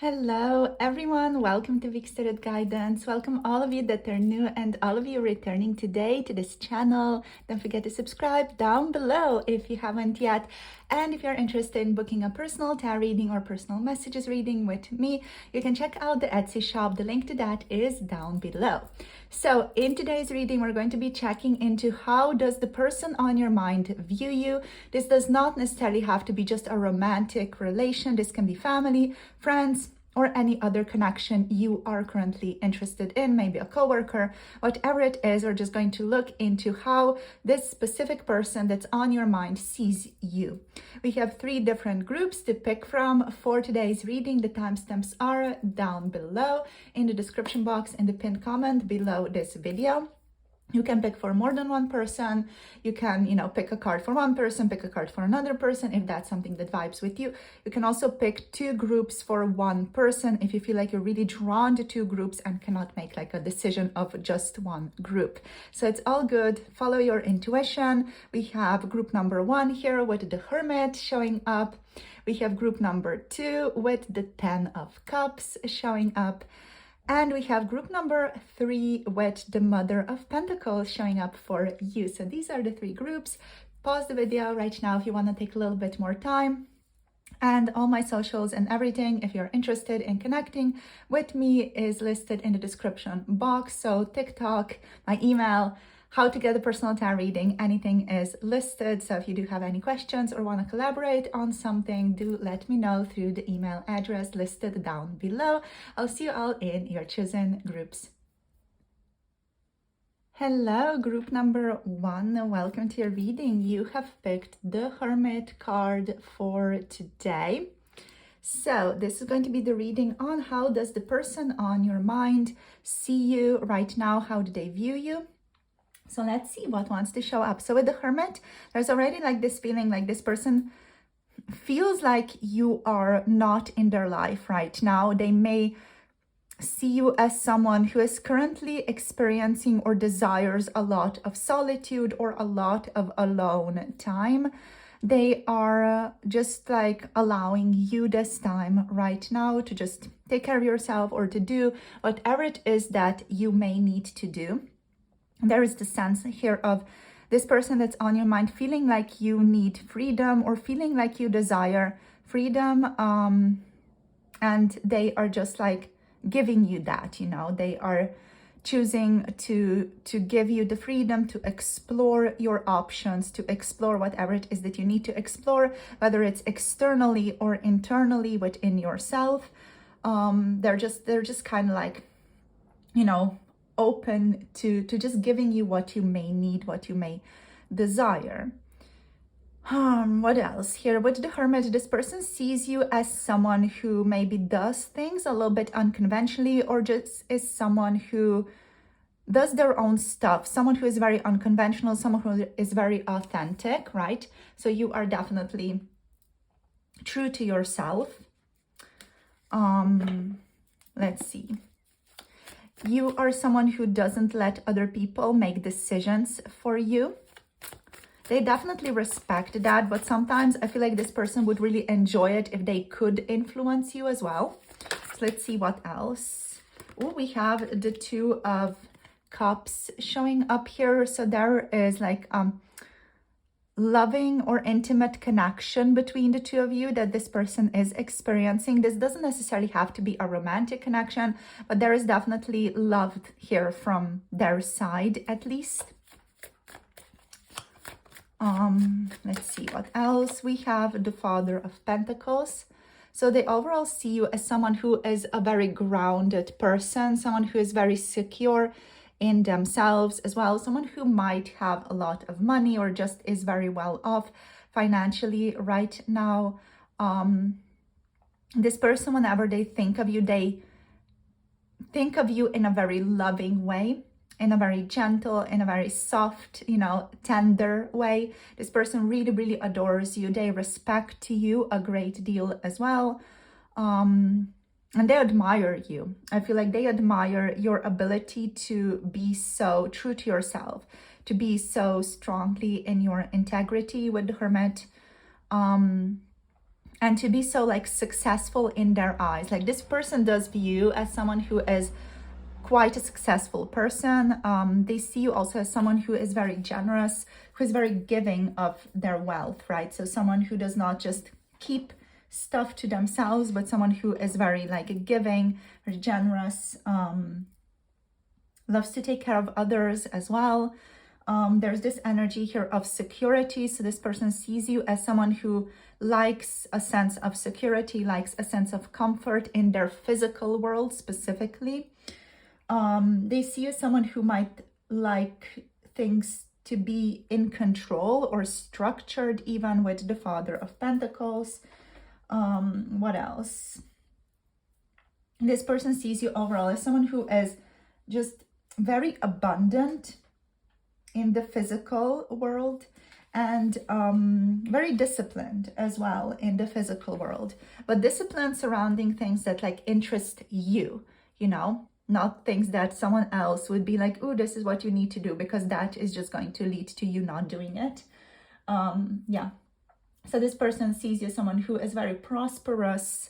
Hello everyone, welcome to Vic Started Guidance. Welcome all of you that are new and all of you returning today to this channel. Don't forget to subscribe down below if you haven't yet. And if you're interested in booking a personal tarot reading or personal messages reading with me, you can check out the Etsy shop. The link to that is down below. So in today's reading, we're going to be checking into how does the person on your mind view you. This does not necessarily have to be just a romantic relation. This can be family, friends, or any other connection you are currently interested in, maybe a coworker, whatever it is. We're just going to look into how this specific person that's on your mind sees you. We have 3 different groups to pick from for today's reading. The timestamps are down below in the description box in the pinned comment below this video. You can pick for more than one person. You can, pick a card for one person, pick a card for another person if that's something that vibes with you. You can also pick 2 groups for one person if you feel like you're really drawn to 2 groups and cannot make like a decision of just one group. So it's all good. Follow your intuition. We have group number 1 here with the Hermit showing up. We have group number 2 with the 10 of Cups showing up. And we have group number 3 with the Mother of Pentacles showing up for you. So these are the 3 groups. Pause the video right now if you want to take a little bit more time. And all my socials and everything, if you're interested in connecting with me, is listed in the description box. So TikTok, my email, how to get a personal tarot reading, anything is listed. So if you do have any questions or want to collaborate on something, do let me know through the email address listed down below. I'll see you all in your chosen groups. Hello, group number 1. Welcome to your reading. You have picked the Hermit card for today. So this is going to be the reading on how does the person on your mind see you right now? How do they view you? So let's see what wants to show up. So with the Hermit, there's already like this feeling like this person feels like you are not in their life right now. They may see you as someone who is currently experiencing or desires a lot of solitude or a lot of alone time. They are just like allowing you this time right now to just take care of yourself or to do whatever it is that you may need to do. There is the sense here of this person that's on your mind feeling like you need freedom or feeling like you desire freedom, and they are just like giving you that, they are choosing to give you the freedom to explore your options, to explore whatever it is that you need to explore, whether it's externally or internally within yourself. They're just kind of like, open to just giving you what you may need, what you may desire. What else here with the Hermit? This person sees you as someone who maybe does things a little bit unconventionally, or just is someone who does their own stuff, someone who is very unconventional, someone who is very authentic, right? So you are definitely true to yourself. Let's see. You are someone who doesn't let other people make decisions for you. They definitely respect that, but sometimes I feel like this person would really enjoy it if they could influence you as well. So let's see what else. Oh, we have the 2 of Cups showing up here. So there is like loving or intimate connection between the 2 of you that this person is experiencing. This doesn't necessarily have to be a romantic connection, but there is definitely love here from their side at least. Let's see what else. We have the Father of Pentacles. So they overall see you as someone who is a very grounded person, someone who is very secure in themselves as well, someone who might have a lot of money or just is very well off financially right now. This person, whenever they think of you in a very loving way, in a very gentle, in a very soft, tender way. This person really, really adores you. They respect you a great deal as well. And they admire you. I feel like they admire your ability to be so true to yourself, to be so strongly in your integrity with the Hermit. and to be so like successful in their eyes. Like this person does view you as someone who is quite a successful person. They see you also as someone who is very generous, who is very giving of their wealth, right? So someone who does not just keep stuff to themselves, but someone who is very like giving, very generous, loves to take care of others as well. There's this energy here of security. So this person sees you as someone who likes a sense of security, likes a sense of comfort in their physical world specifically. They see you as someone who might like things to be in control or structured, even with the Father of Pentacles. What else? This person sees you overall as someone who is just very abundant in the physical world, and very disciplined as well in the physical world, but discipline surrounding things that like interest you, you know, not things that someone else would be like, oh, this is what you need to do, because that is just going to lead to you not doing it. Yeah, so this person sees you as someone who is very prosperous,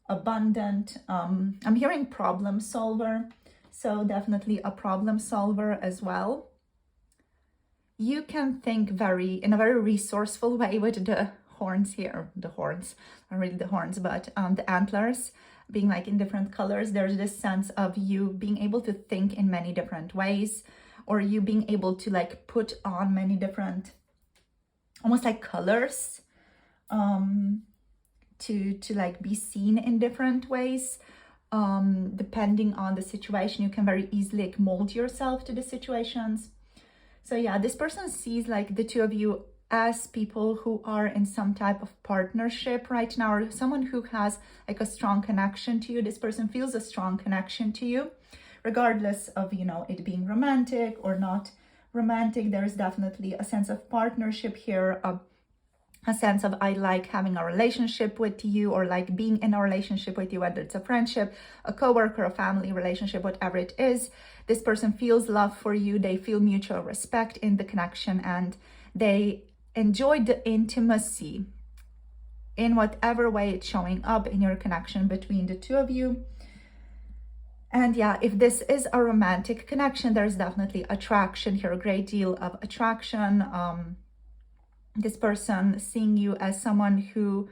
abundant. I'm hearing problem solver, so definitely a problem solver as well. You can think in a very resourceful way with the horns here, not really the horns, but the antlers being like in different colors. There's this sense of you being able to think in many different ways, or you being able to like put on many different, almost like colors, to like be seen in different ways. Depending on the situation, you can very easily like mold yourself to the situations. So yeah, this person sees like the two of you as people who are in some type of partnership right now, or someone who has like a strong connection to you. This person feels a strong connection to you, regardless of, you know, it being romantic or not romantic. There is definitely a sense of partnership here, a sense of I like having a relationship with you, or like being in a relationship with you, whether it's a friendship, a coworker, a family relationship, whatever it is. This person feels love for you. They feel mutual respect in the connection, and they enjoy the intimacy in whatever way it's showing up in your connection between the two of you. And yeah, if this is a romantic connection, there's definitely attraction here, a great deal of attraction. This person seeing you as someone who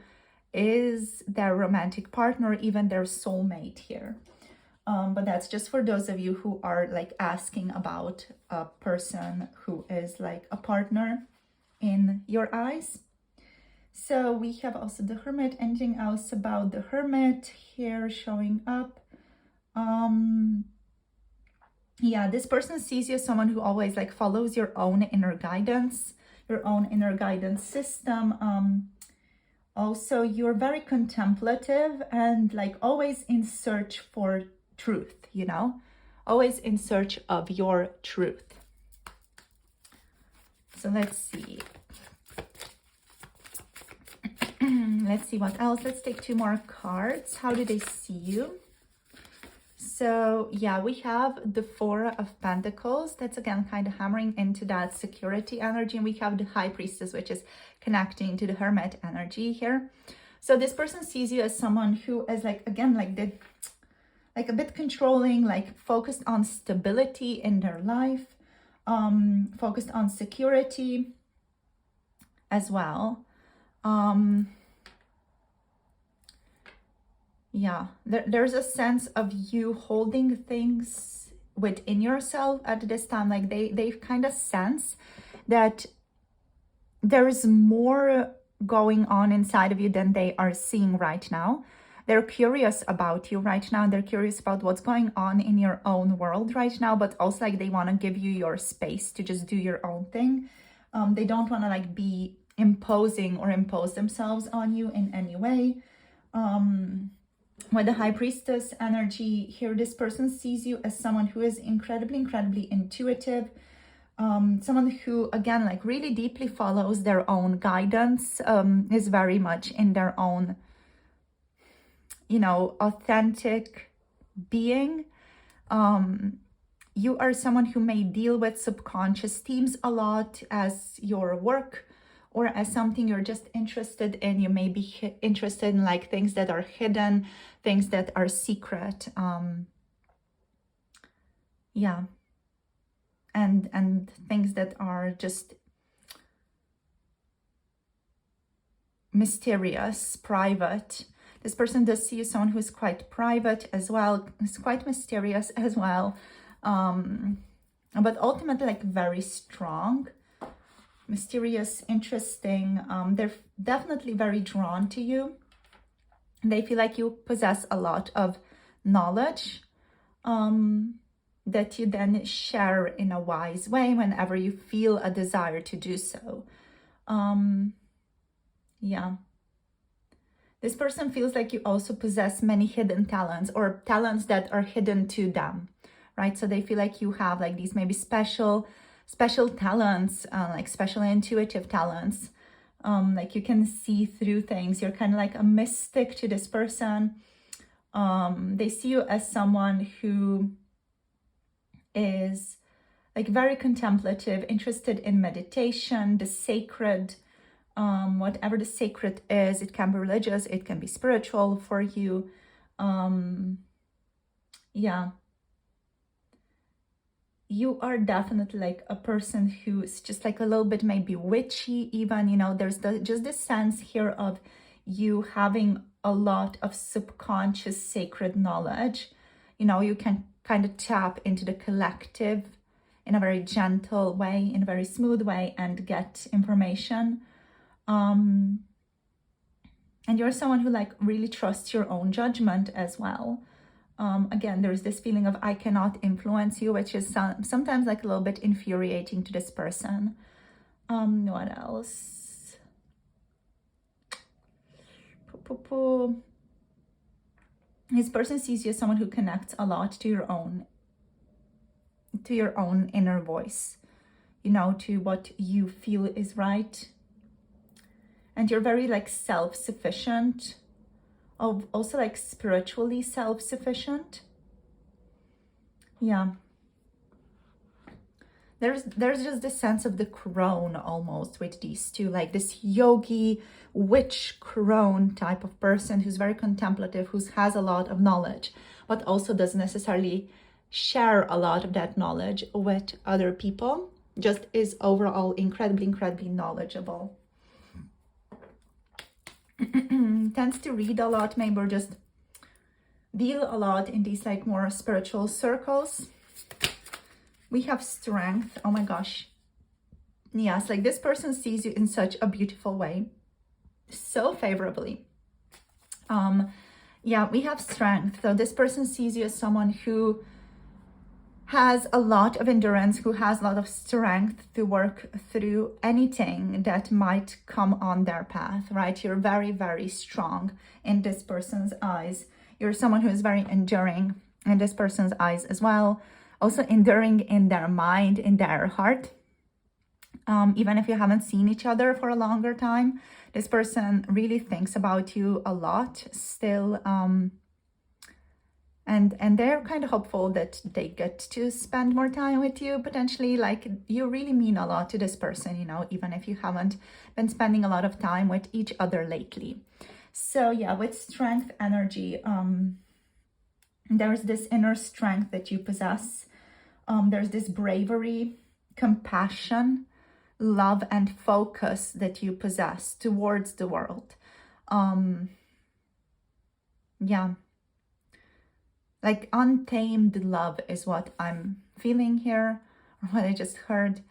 is their romantic partner, even their soulmate here. But that's just for those of you who are like asking about a person who is like a partner in your eyes. So we have also the Hermit. Anything else about the Hermit here showing up? Yeah, this person sees you as someone who always like follows your own inner guidance, your own inner guidance system. Also, you're very contemplative and like always in search for truth, you know, always in search of your truth. So let's see. Let's see what else. Let's take two more cards. How do they see you? So yeah, we have the Four of Pentacles. That's again kind of hammering into that security energy. And we have the High Priestess, which is connecting to the Hermit energy here. So this person sees you as someone who is like, again, like a bit controlling, like focused on stability in their life, focused on security as well. Yeah, there's a sense of you holding things within yourself at this time. Like they kind of sense that there is more going on inside of you than they are seeing right now. They're curious about you right now. They're curious about what's going on in your own world right now, but also like they want to give you your space to just do your own thing. They don't want to like be imposing or impose themselves on you in any way. With the High Priestess energy here, this person sees you as someone who is incredibly intuitive, someone who, again, like really deeply follows their own guidance, is very much in their own, you know, authentic being. You are someone who may deal with subconscious themes a lot as your work or as something you're just interested in. You may be interested in like things that are hidden, things that are secret. Yeah. And things that are just mysterious, private. This person does see you someone who's quite private as well, is quite mysterious as well, but ultimately like very strong, mysterious, interesting. They're definitely very drawn to you. They feel like you possess a lot of knowledge that you then share in a wise way whenever you feel a desire to do so. Yeah. This person feels like you also possess many hidden talents, or talents that are hidden to them, right? So they feel like you have like these maybe special talents, like special intuitive talents. Like you can see through things. You're kind of like a mystic to this person. They see you as someone who is like very contemplative, interested in meditation, the sacred, whatever the sacred is. It can be religious, it can be spiritual for you. Yeah. You are definitely like a person who's just like a little bit maybe witchy even, you know, there's just this sense here of you having a lot of subconscious sacred knowledge. You know, you can kind of tap into the collective in a very gentle way, in a very smooth way, and get information. And you're someone who like really trusts your own judgment as well. Again, there's this feeling of I cannot influence you, which is sometimes like a little bit infuriating to this person. What else? This person sees you as someone who connects a lot to your own inner voice, you know, to what you feel is right. And you're very like self-sufficient, also like spiritually self-sufficient. Yeah. There's just this sense of the crone almost with these two, like this yogi witch crone type of person who's very contemplative, who has a lot of knowledge, but also doesn't necessarily share a lot of that knowledge with other people, just is overall incredibly knowledgeable. Tends to read a lot, maybe, or just deal a lot in these like more spiritual circles. We have strength. Oh my gosh. Yes, like this person sees you in such a beautiful way, so favorably. Yeah, we have strength. So this person sees you as someone who has a lot of endurance, who has a lot of strength to work through anything that might come on their path, right? You're very strong in this person's eyes. You're someone who is very enduring in this person's eyes as well. Also enduring in their mind, in their heart. Even if you haven't seen each other for a longer time, this person really thinks about you a lot still. And they're kind of hopeful that they get to spend more time with you, potentially. Like, you really mean a lot to this person, you know, even if you haven't been spending a lot of time with each other lately. So yeah, with strength energy, there's this inner strength that you possess. There's this bravery, compassion, love, and focus that you possess towards the world. Yeah. Like untamed love is what I'm feeling here, or what I just heard.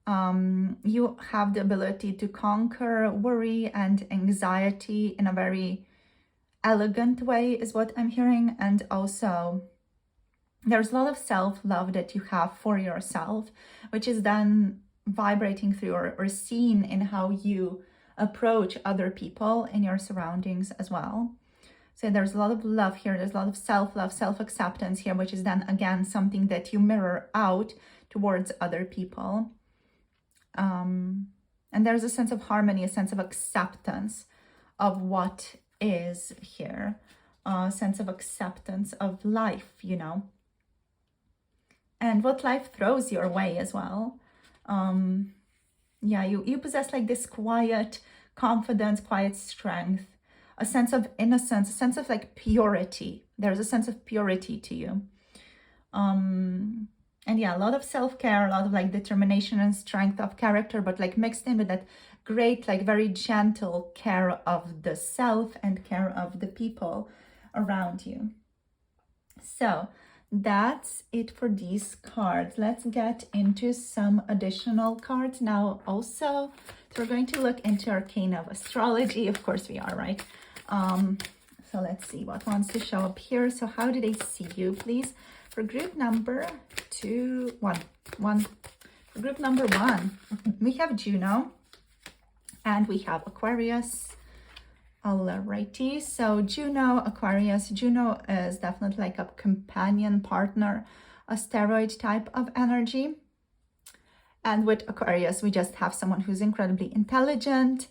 You have the ability to conquer worry and anxiety in a very elegant way is what I'm hearing. And also there's a lot of self-love that you have for yourself, which is then vibrating through or seen in how you approach other people in your surroundings as well. So there's a lot of love here. There's a lot of self-love, self-acceptance here, which is then again something that you mirror out towards other people. And there's a sense of harmony, a sense of acceptance of what is here, a sense of acceptance of life, you know, and what life throws your way as well. Yeah, you possess like this quiet confidence, quiet strength, a sense of innocence, a sense of like purity. There's a sense of purity to you. And yeah, a lot of self-care, a lot of like determination and strength of character, but like mixed in with that great, like very gentle care of the self and care of the people around you. So that's it for these cards. Let's get into some additional cards now also. So we're going to look into Arcane of Astrology. Of course we are, right? So let's see what wants to show up here. So how do they see you, please? For group number one. For group number 1, we have Juno and we have Aquarius. Alrighty, so Juno, Aquarius. Juno is definitely like a companion, partner, asteroid type of energy. And with Aquarius, we just have someone who's incredibly intelligent,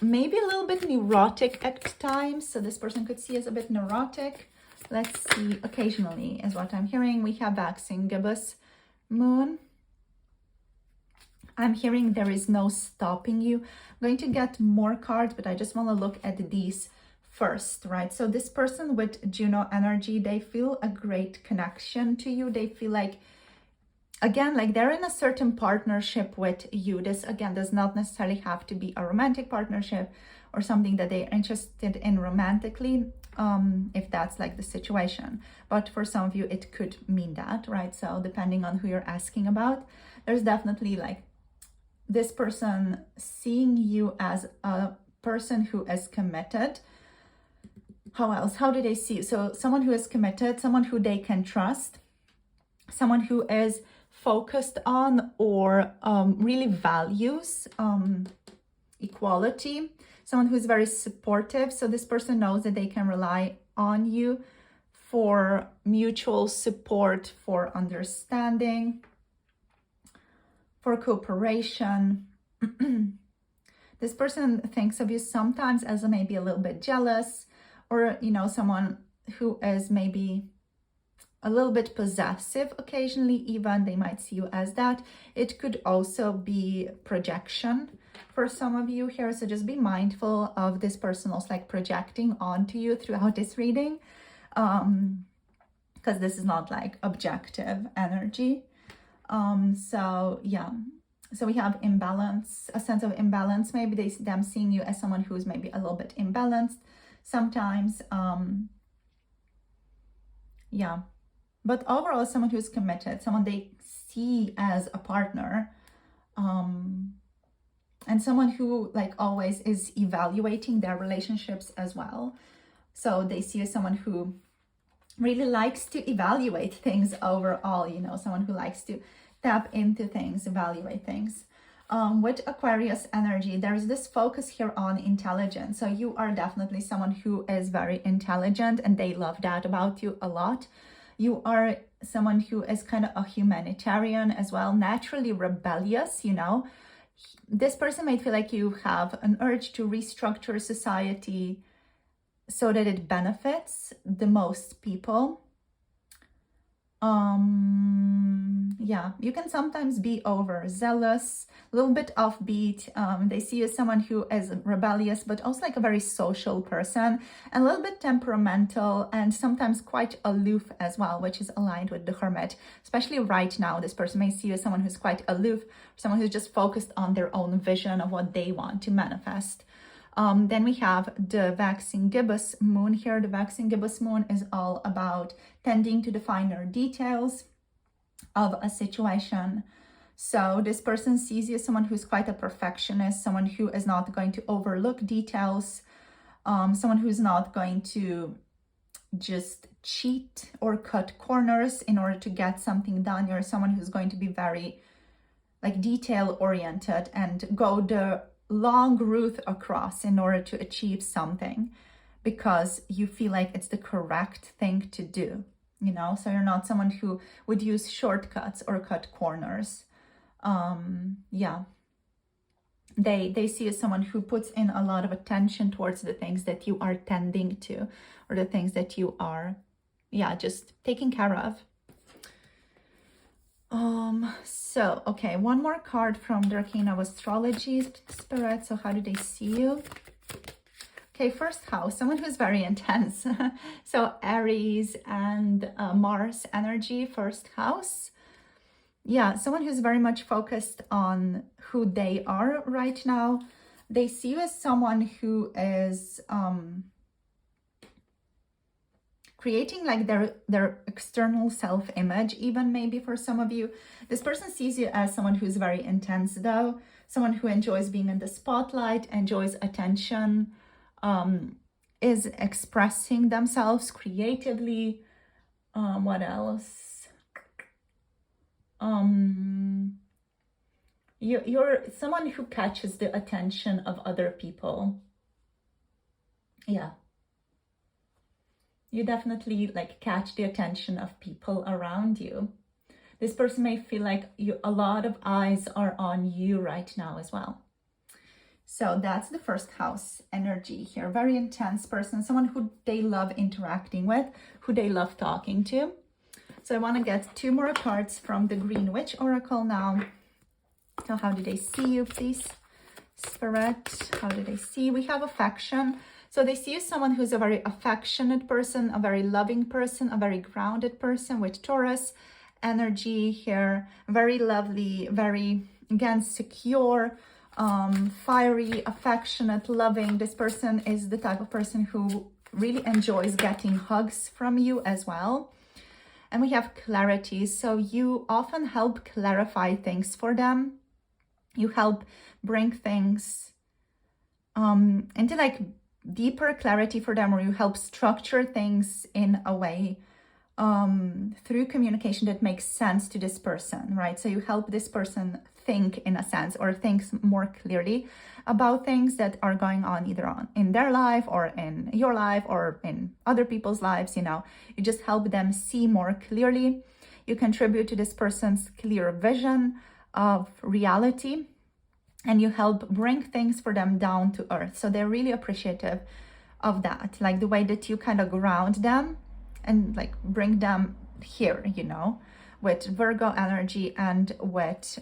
maybe a little bit neurotic at times. So this person could see as a bit neurotic. Let's see, occasionally is what I'm hearing. We have waxing gibbous moon. I'm hearing there is no stopping you. I'm going to get more cards, but I just want to look at these first, right? So this person with Juno energy, they feel a great connection to you. They feel like, again, like they're in a certain partnership with you. This, again, does not necessarily have to be a romantic partnership or something that they're interested in romantically, if that's like the situation. But for some of you, it could mean that, right? So depending on who you're asking about, there's definitely like this person seeing you as a person who is committed. How else? How do they see you? So someone who is committed, someone who they can trust, someone who is focused on or really values equality, someone who's very supportive. So this person knows that they can rely on you for mutual support, for understanding, for cooperation. This person thinks of you sometimes as maybe a little bit jealous, or, you know, someone who is maybe a little bit possessive occasionally, even. They might see you as that. It could also be projection for some of you here. So just be mindful of this person also like projecting onto you throughout this reading, because this is not like objective energy. So yeah, so we have imbalance, a sense of imbalance. Maybe them seeing you as someone who's maybe a little bit imbalanced sometimes. Yeah, but overall, someone who's committed, someone they see as a partner, and someone who like always is evaluating their relationships as well. So they see you as someone who really likes to evaluate things overall, you know, someone who likes to tap into things, evaluate things. With Aquarius energy, there's this focus here on intelligence. So you are definitely someone who is very intelligent, and they love that about you a lot. You are someone who is kind of a humanitarian as well, naturally rebellious, you know. This person might feel like you have an urge to restructure society so that it benefits the most people. Yeah, you can sometimes be overzealous, a little bit offbeat. They see you as someone who is rebellious, but also like a very social person, and a little bit temperamental, and sometimes quite aloof as well, which is aligned with the Hermit. Especially right now, this person may see you as someone who's quite aloof, someone who's just focused on their own vision of what they want to manifest. Then we have the waxing gibbous moon here. The waxing gibbous moon is all about tending to the finer details of a situation. So this person sees you as someone who's quite a perfectionist, someone who is not going to overlook details, someone who's not going to just cheat or cut corners in order to get something done. You're someone who's going to be very like detail oriented and go the long route across in order to achieve something, because you feel like it's the correct thing to do, you know. So you're not someone who would use shortcuts or cut corners. Yeah, they see you as someone who puts in a lot of attention towards the things that you are tending to, or the things that you are, yeah, just taking care of. So, okay, one more card from the Arcana of Astrology, Spirit. So how do they see you? Okay, first house, someone who's very intense. So Aries and Mars energy, first house. Yeah, someone who's very much focused on who they are right now. They see you as someone who is creating like their external self-image, even maybe for some of you. This person sees you as someone who's very intense though, someone who enjoys being in the spotlight, enjoys attention, is expressing themselves creatively. What else? You're someone who catches the attention of other people. Yeah. You definitely like catch the attention of people around you. This person may feel like a lot of eyes are on you right now as well. So that's the first house energy here. Very intense person, someone who they love interacting with, who they love talking to. So I want to get 2 more cards from the Green Witch Oracle now. So how do they see you, please? Spirit, how do they see? We have affection. So they see you as someone who's a very affectionate person, a very loving person, a very grounded person with Taurus energy here. Very lovely, very, again, secure, fiery, affectionate, loving. This person is the type of person who really enjoys getting hugs from you as well. And we have clarity. So you often help clarify things for them. You help bring things into like deeper clarity for them, or you help structure things in a way through communication that makes sense to this person, right? So you help this person think in a sense, or think more clearly about things that are going on either in their life or in your life or in other people's lives. You know, you just help them see more clearly. You contribute to this person's clear vision of reality, and you help bring things for them down to earth. So they're really appreciative of that, like the way that you kind of ground them and like bring them here, you know, with Virgo energy and with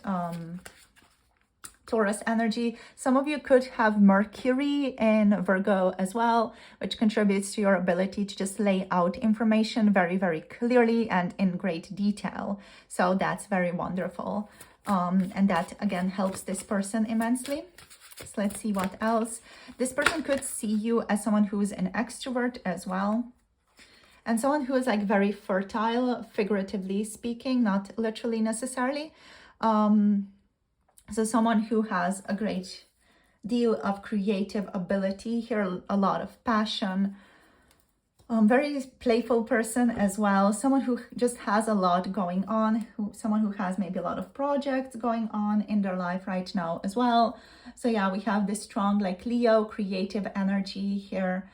Taurus energy. Some of you could have Mercury in Virgo as well, which contributes to your ability to just lay out information very, very clearly and in great detail. So that's very wonderful. And that again helps this person immensely. So let's see what else. This person could see you as someone who's an extrovert as well, and someone who is like very fertile, figuratively speaking, not literally necessarily. So someone who has a great deal of creative ability here, a lot of passion. Very playful person as well, someone who just has a lot going on, someone who has maybe a lot of projects going on in their life right now as well. So yeah, we have this strong like Leo creative energy here.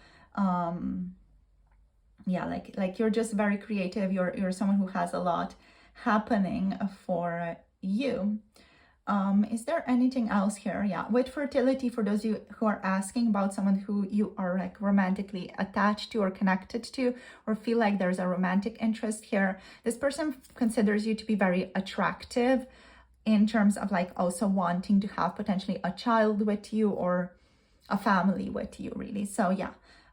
Yeah, like you're just very creative. You're someone who has a lot happening for you. Is there anything else here? Yeah, with fertility, for those of you who are asking about someone who you are like romantically attached to or connected to, or feel like there's a romantic interest here, this person considers you to be very attractive in terms of like also wanting to have potentially a child with you or a family with you, really. So yeah,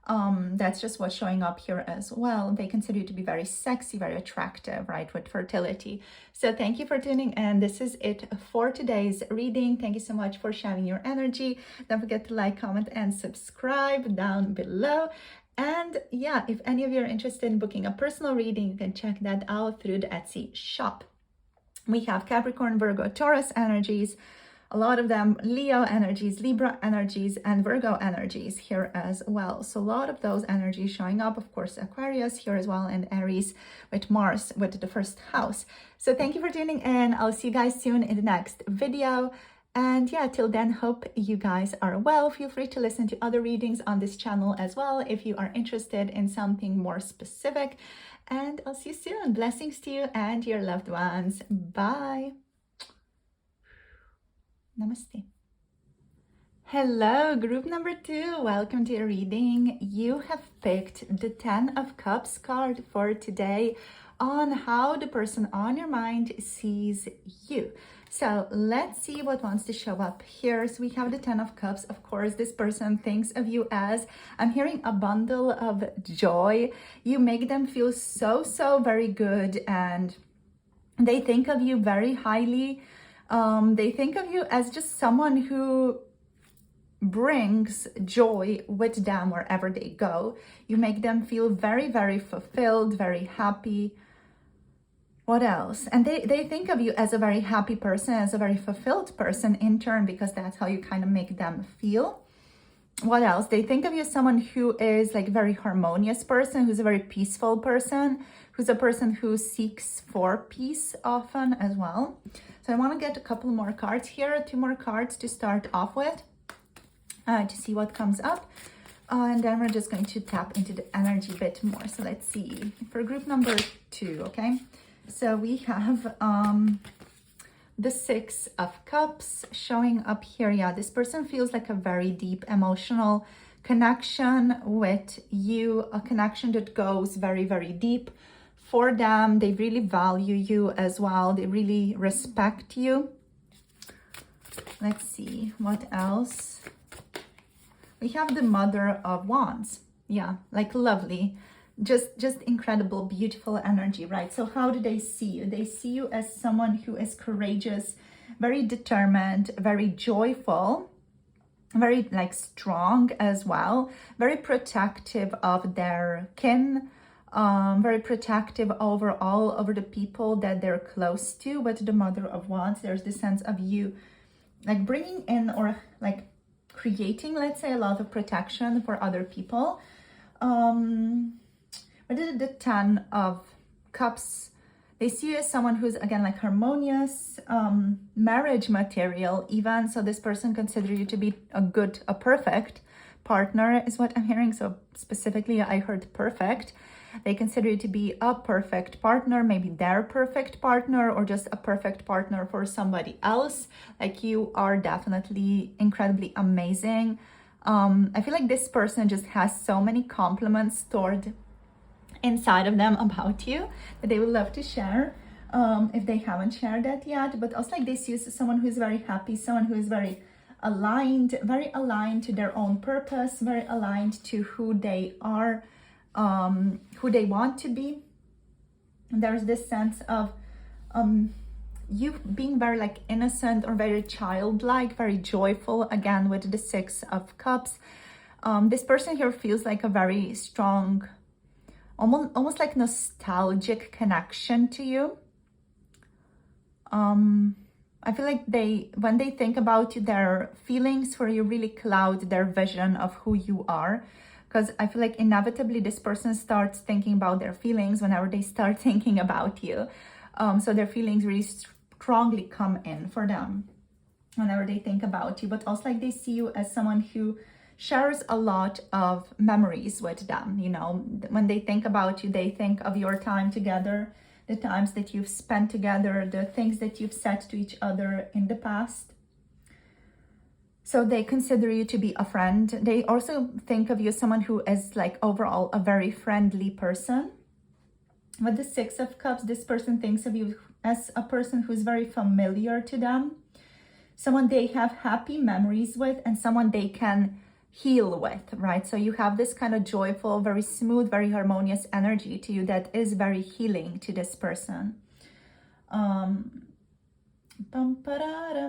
that's just what's showing up here as well. They consider you to be very sexy, very attractive, right, with fertility. So thank you for tuning in. This is it for today's reading. Thank you so much for sharing your energy. Don't forget to like, comment, and subscribe down below. And yeah, if any of you are interested in booking a personal reading, you can check that out through the Etsy shop. We have Capricorn, Virgo, Taurus energies, a lot of them Leo energies, Libra energies, and Virgo energies here as well. So a lot of those energies showing up, of course, Aquarius here as well, and Aries with Mars with the first house. So thank you for tuning in. I'll see you guys soon in the next video. And yeah, till then, hope you guys are well. Feel free to listen to other readings on this channel as well if you are interested in something more specific. And I'll see you soon. Blessings to you and your loved ones. Bye. Namaste. Hello, group number 2. Welcome to your reading. You have picked the 10 of Cups card for today on how the person on your mind sees you. So let's see what wants to show up here. So we have the 10 of Cups. Of course, this person thinks of you as, I'm hearing, a bundle of joy. You make them feel so very good, and they think of you very highly. They think of you as just someone who brings joy with them wherever they go. You make them feel very fulfilled, very happy. What else? And they think of you as a very happy person, as a very fulfilled person in turn, because that's how you kind of make them feel. What else? They think of you as someone who is like a very harmonious person, who's a very peaceful person, who's a person who seeks for peace often as well. So I want to get a couple more cards here, 2 more cards to start off with. To see what comes up, and then we're just going to tap into the energy a bit more. So let's see for group number 2. Okay, so we have the 6 of Cups showing up here. Yeah, this person feels like a very deep emotional connection with you, a connection that goes very deep for them. They really value you as well. They really respect you. Let's see what else. We have the Mother of Wands. Yeah, like lovely, just incredible, beautiful energy, right? So how do they see you? They see you as someone who is courageous, very determined, very joyful, very like strong as well, very protective of their kin, very protective overall over the people that they're close to. With the Mother of Wands, there's this sense of you like bringing in, or like creating, let's say, a lot of protection for other people. But the 10 of Cups, they see you as someone who's, again, like harmonious, marriage material even. So this person considers you to be a perfect partner is what I'm hearing. So specifically, I heard perfect. They consider you to be a perfect partner, maybe their perfect partner, or just a perfect partner for somebody else. Like, you are definitely incredibly amazing. I feel like this person just has so many compliments stored inside of them about you that they would love to share, if they haven't shared that yet. But also, like, they see you as someone who is very happy, someone who is very aligned to their own purpose, very aligned to who they are, who they want to be. And there's this sense of you being very like innocent or very childlike, very joyful, again with the 6 of Cups. This person here feels like a very strong, almost like nostalgic connection to you. I feel like when they think about you, their feelings for you really cloud their vision of who you are. Because I feel like inevitably this person starts thinking about their feelings whenever they start thinking about you. So their feelings really strongly come in for them whenever they think about you. But also, like, they see you as someone who shares a lot of memories with them. You know, when they think about you, they think of your time together, the times that you've spent together, the things that you've said to each other in the past. So they consider you to be a friend. They also think of you as someone who is like overall a very friendly person. With the 6 of Cups, this person thinks of you as a person who's very familiar to them, someone they have happy memories with, and someone they can heal with, right? So you have this kind of joyful, very smooth, very harmonious energy to you that is very healing to this person.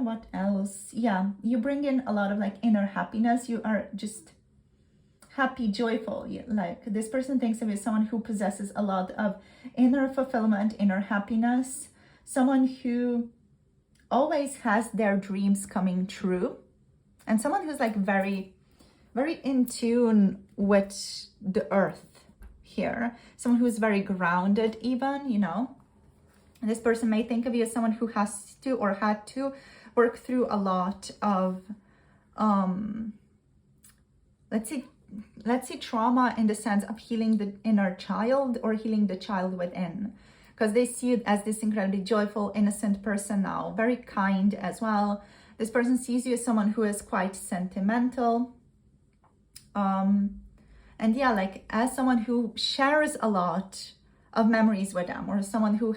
What else? Yeah, you bring in a lot of like inner happiness. You are just happy, joyful. Like, this person thinks of you as someone who possesses a lot of inner fulfillment, inner happiness, someone who always has their dreams coming true, and someone who's like very in tune with the earth here, someone who's very grounded even, you know. And this person may think of you as someone who has to or had to work through a lot of, let's say trauma, in the sense of healing the inner child or healing the child within. Because they see you as this incredibly joyful, innocent person now, very kind as well, This person sees you as someone who is quite sentimental. And yeah, like as someone who shares a lot of memories with them, or someone who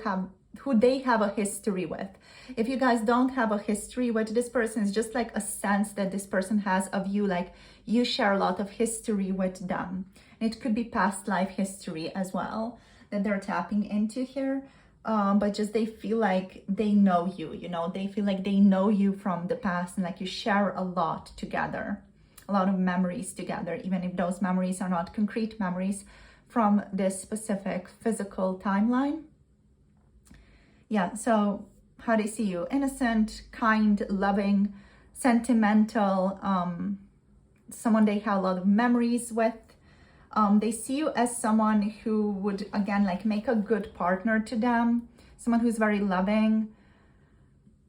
they have a history with. If you guys don't have a history with this person, it's just like a sense that this person has of you, like you share a lot of history with them. It could be past life history as well that they're tapping into here. But just they feel like they know you, you know, they feel like they know you from the past, and like you share a lot together, a lot of memories together, even if those memories are not concrete memories from this specific physical timeline. Yeah, so how they see you: innocent, kind, loving, sentimental, someone they have a lot of memories with. They see you as someone who would, again, like make a good partner to them, someone who's very loving,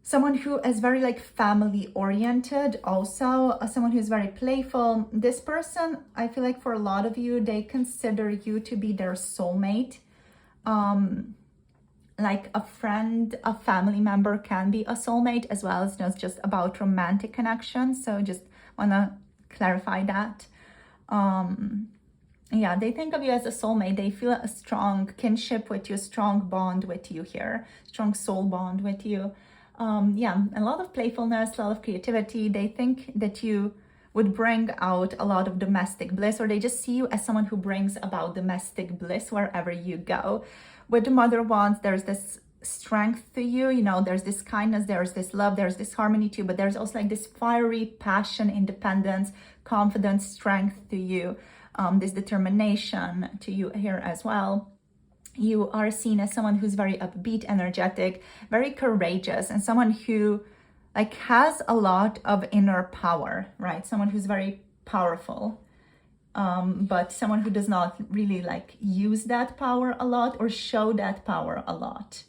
someone who is very like family oriented, also someone who's very playful. This person, I feel like for a lot of you, they consider you to be their soulmate. Like a friend, a family member can be a soulmate as well. It's not just about romantic connection. So just want to clarify that. Yeah, they think of you as a soulmate. They feel a strong kinship with you, strong bond with you here, strong soul bond with you. Yeah, a lot of playfulness, a lot of creativity. They think that you would bring out a lot of domestic bliss, or they just see you as someone who brings about domestic bliss wherever you go. With the Mother of Wands, there's this strength to you, you know, there's this kindness, there's this love, there's this harmony too, but there's also like this fiery passion, independence, confidence, strength to you, this determination to you here as well. You are seen as someone who's very upbeat, energetic, very courageous, and someone who like has a lot of inner power, right? Someone who's very powerful, but someone who does not really like use that power a lot or show that power a lot.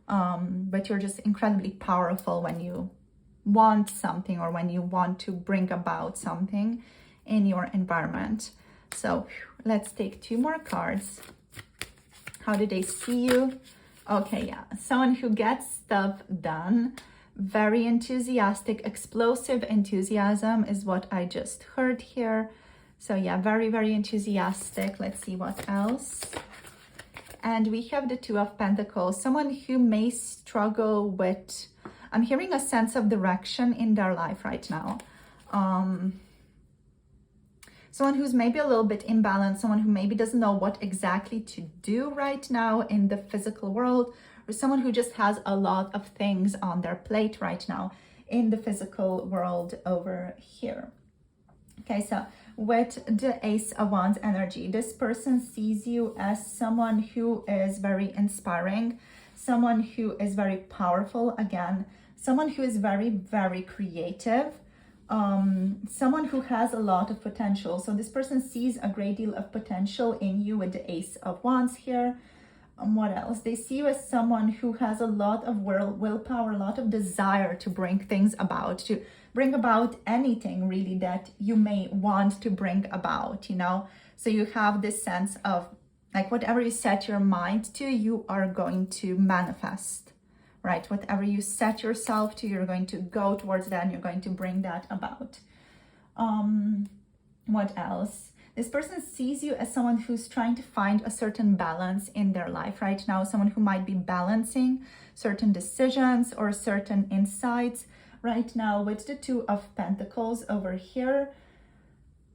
But you're just incredibly powerful when you want something, or when you want to bring about something in your environment. So let's take 2 more cards. How do they see you? Okay, yeah, someone who gets stuff done. Very enthusiastic, explosive enthusiasm is what I just heard here. So yeah, very, very enthusiastic. Let's see what else. And we have the 2 of Pentacles. Someone who may struggle with, I'm hearing a sense of direction in their life right now. Someone who's maybe a little bit imbalanced, someone who maybe doesn't know what exactly to do right now in the physical world, or someone who just has a lot of things on their plate right now in the physical world over here. Okay, so with the Ace of Wands energy, this person sees you as someone who is very inspiring, someone who is very powerful, again, someone who is very, very creative, someone who has a lot of potential. So this person sees a great deal of potential in you with the Ace of Wands here. What else? They see you as someone who has a lot of willpower, a lot of desire to bring things about, to bring about anything really that you may want to bring about, you know? So you have this sense of like whatever you set your mind to, you are going to manifest, right? Whatever you set yourself to, you're going to go towards that and you're going to bring that about. What else? This person sees you as someone who's trying to find a certain balance in their life right now, someone who might be balancing certain decisions or certain insights right now with the 2 of Pentacles over here.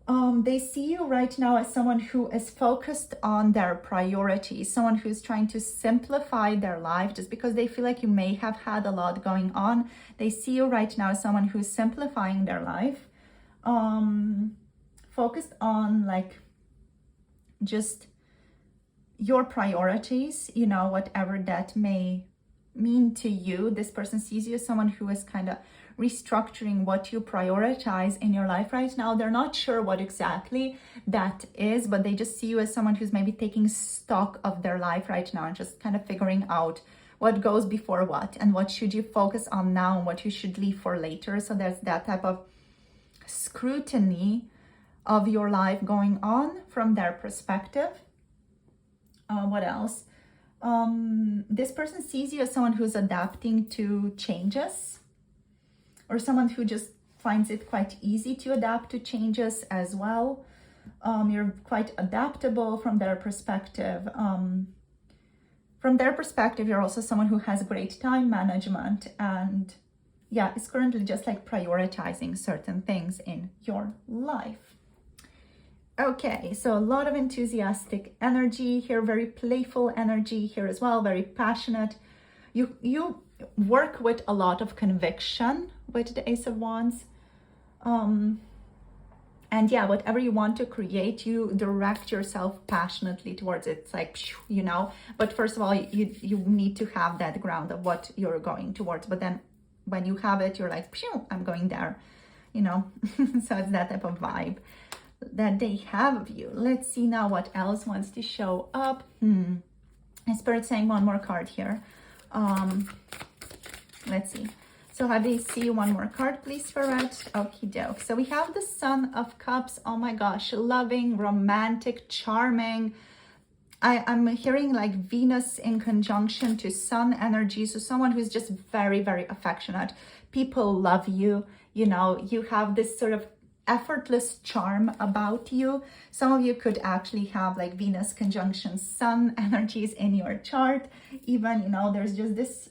They see you right now as someone who is focused on their priorities, someone who's trying to simplify their life just because they feel like you may have had a lot going on. They see you right now as someone who's simplifying their life. Focused on like just your priorities, you know, whatever that may mean to you. This person sees you as someone who is kind of restructuring what you prioritize in your life right now. They're not sure what exactly that is, but they just see you as someone who's maybe taking stock of their life right now and just kind of figuring out what goes before what, and what should you focus on now and what you should leave for later. So there's that type of scrutiny of your life going on from their perspective. What else? This person sees you as someone who's adapting to changes. or someone who just finds it quite easy to adapt to changes as well. You're quite adaptable from their perspective. From their perspective, you're also someone who has great time management and yeah, is currently just like prioritizing certain things in your life. Okay, so a lot of enthusiastic energy here, very playful energy here as well, very passionate. You work with a lot of conviction with the Ace of Wands. And yeah, whatever you want to create, you direct yourself passionately towards it. It's like, you know, but first of all, you need to have that ground of what you're going towards. But then when you have it, you're like, I'm going there, you know. So it's that type of vibe that they have of you. Let's see now what else wants to show up. Spirit saying one more card here. Let's see. So have they see one more card, please, Spirit? Okie doke. So we have the Son of Cups. Oh my gosh, loving, romantic, charming. I'm hearing like Venus in conjunction to Sun energy. So someone who's just very, very affectionate. People love you. You know, you have this sort of effortless charm about you. Some of you could actually have like Venus conjunction Sun energies in your chart. Even, you know, there's just this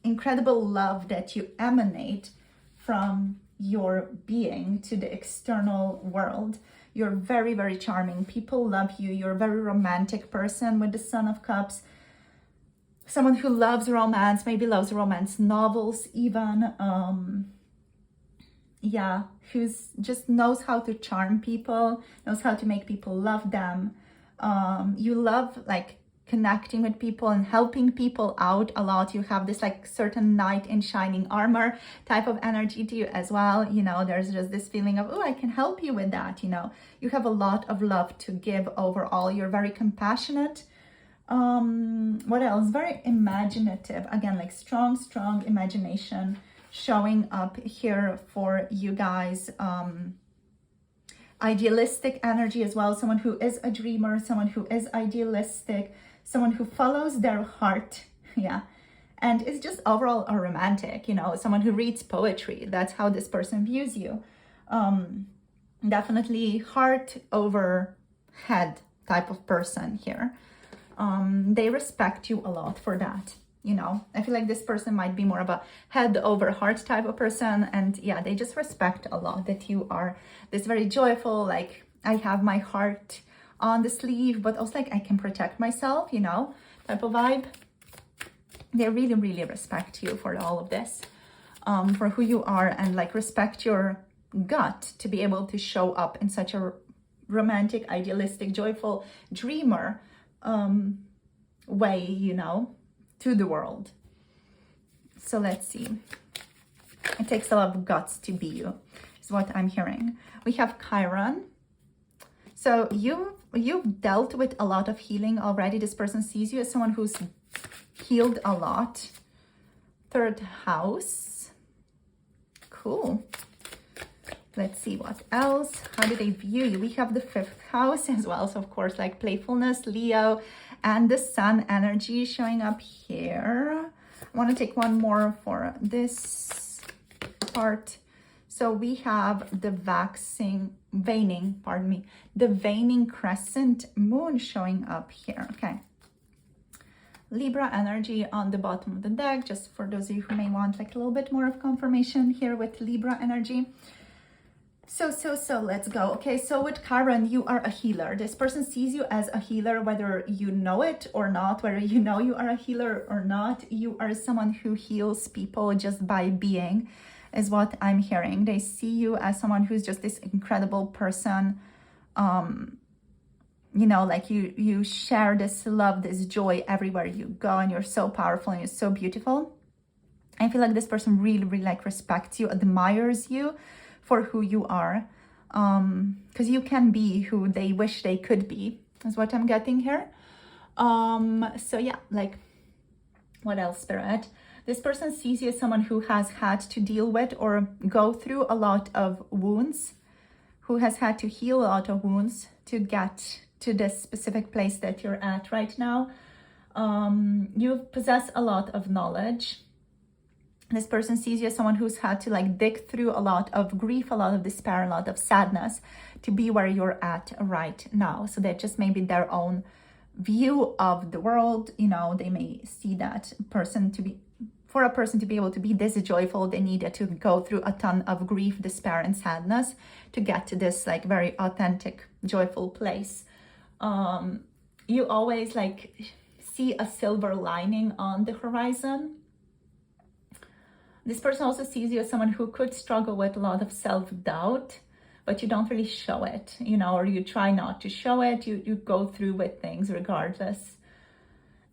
incredible love that you emanate from your being to the external world. You're very, very charming. People love you. You're a very romantic person with the Son of Cups. Someone who loves romance, maybe loves romance novels even. Yeah, who's just knows how to charm people, knows how to make people love them. You love like connecting with people and helping people out a lot. You have this like certain knight in shining armor type of energy to you as well. You know, there's just this feeling of, oh, I can help you with that. You know, you have a lot of love to give overall. You're very compassionate. What else? Very imaginative. Again, like strong imagination showing up here for you guys. Idealistic energy as well. Someone who is a dreamer, someone who is idealistic, someone who follows their heart, yeah, and is just overall a romantic, you know, someone who reads poetry. That's how this person views you. Definitely heart over head type of person here. They respect you a lot for that, you know. I feel like this person might be more of a head over heart type of person, and yeah, they just respect a lot that you are this very joyful, like, I have my heart on the sleeve, but also like I can protect myself, you know, type of vibe. They really, really respect you for all of this, for who you are, and like respect your gut to be able to show up in such a romantic, idealistic, joyful, dreamer way, you know, to the world. So let's see. It takes a lot of guts to be you, is what I'm hearing. We have Chiron. So you've dealt with a lot of healing already. This person sees you as someone who's healed a lot. Third house. Cool. Let's see what else. How do they view you? We have the fifth house as well. So of course, like playfulness, Leo, and the Sun energy showing up here. I want to take one more for this part. So we have the the waning crescent moon showing up here. Okay. Libra energy on the bottom of the deck, just for those of you who may want like a little bit more of confirmation here with Libra energy. So let's go. Okay, so with Chiron, you are a healer. This person sees you as a healer, whether you know it or not, whether you know you are a healer or not. You are someone who heals people just by being, is what I'm hearing. They see you as someone who's just this incredible person. You know, like you share this love, this joy everywhere you go, and you're so powerful and you're so beautiful. I feel like this person really, really like respects you, admires you for who you are, because you can be who they wish they could be, is what I'm getting here. So yeah, like, what else, Spirit? This person sees you as someone who has had to deal with or go through a lot of wounds, who has had to heal a lot of wounds to get to this specific place that you're at right now. You possess a lot of knowledge. This person sees you as someone who's had to like dig through a lot of grief, a lot of despair, a lot of sadness to be where you're at right now. So that just maybe their own view of the world, you know, they may see that person to be, for a person to be able to be this joyful, they needed to go through a ton of grief, despair, and sadness to get to this like very authentic, joyful place. You always like see a silver lining on the horizon. This person also sees you as someone who could struggle with a lot of self-doubt, but you don't really show it, you know, or you try not to show it. You go through with things regardless.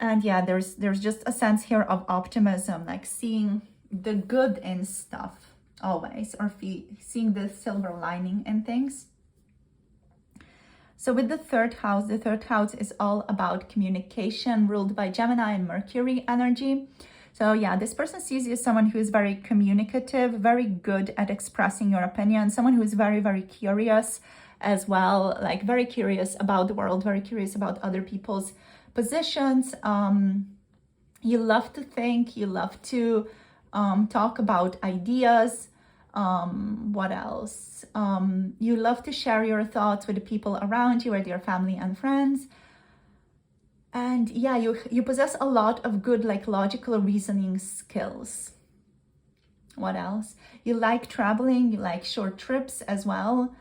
And yeah, there's just a sense here of optimism, like seeing the good in stuff always, or seeing the silver lining in things. So with the third house is all about communication, ruled by Gemini and Mercury energy. So yeah, this person sees you as someone who is very communicative, very good at expressing your opinion, someone who is very, very curious as well, like very curious about the world, very curious about other people's positions. You love to think, you love to talk about ideas. What else? You love to share your thoughts with the people around you, with your family and friends. And yeah, you possess a lot of good like logical reasoning skills. What else? You like traveling, you like short trips as well.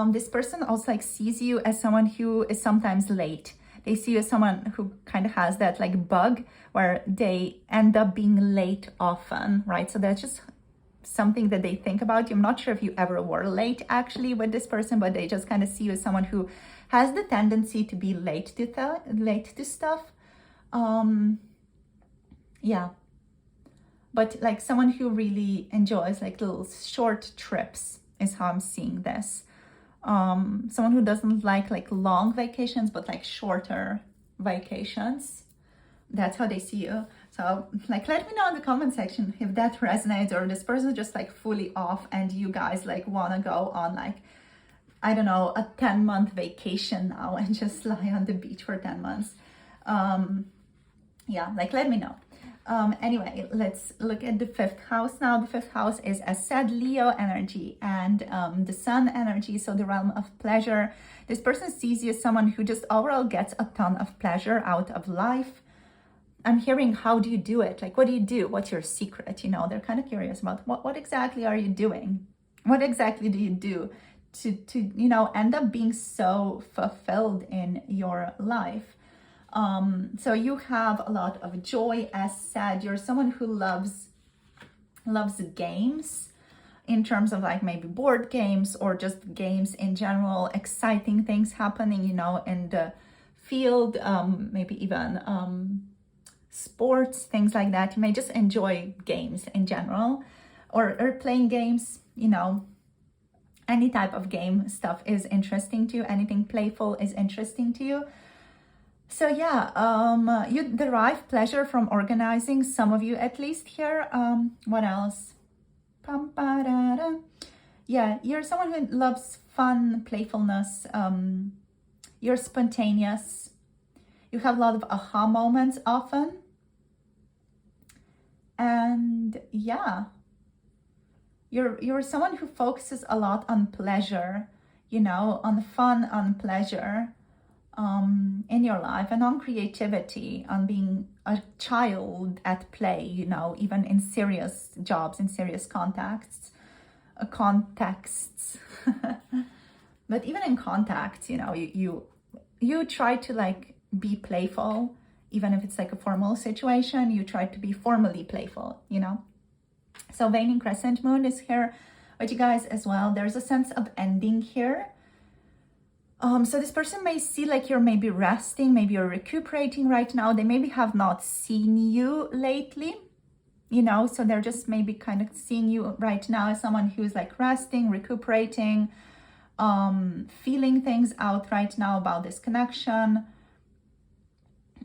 This person also like sees you as someone who is sometimes late. They see you as someone who kind of has that like bug where they end up being late often, right? So that's just something that they think about you. I'm not sure if you ever were late actually with this person, but they just kind of see you as someone who has the tendency to be late to stuff. Yeah, but like someone who really enjoys like little short trips is how I'm seeing this. Someone who doesn't like long vacations, but like shorter vacations. That's how they see you. So like let me know in the comment section if that resonates, or this person is just like fully off and you guys like want to go on like, I don't know, a 10-month vacation now and just lie on the beach for 10 months. Yeah, like let me know. Anyway, let's look at the fifth house now. The fifth house is, as said, Leo energy and the sun energy, so the realm of pleasure. This person sees you as someone who just overall gets a ton of pleasure out of life. I'm hearing, how do you do it? Like, what do you do? What's your secret? You know, they're kind of curious about what exactly are you doing? What exactly do you do to you know, end up being so fulfilled in your life? So you have a lot of joy, as said. You're someone who loves games, in terms of like maybe board games or just games in general, exciting things happening, you know, in the field, maybe even sports, things like that. You may just enjoy games in general, or playing games, you know, any type of game stuff is interesting to you. Anything playful is interesting to you. So yeah, you derive pleasure from organizing, some of you at least here. What else? Yeah, you're someone who loves fun, playfulness. You're spontaneous. You have a lot of aha moments often. And yeah, you're someone who focuses a lot on pleasure, you know, on fun, on pleasure in your life, and on creativity, on being a child at play, you know, even in serious jobs, in serious contexts. But even in contacts, you know, you try to like be playful. Even if it's like a formal situation, you try to be formally playful, you know. So waning crescent moon is here with you guys as well. There's a sense of ending here. So this person may see like you're maybe resting, maybe you're recuperating right now. They maybe have not seen you lately, you know, so they're just maybe kind of seeing you right now as someone who's like resting, recuperating, feeling things out right now about this connection.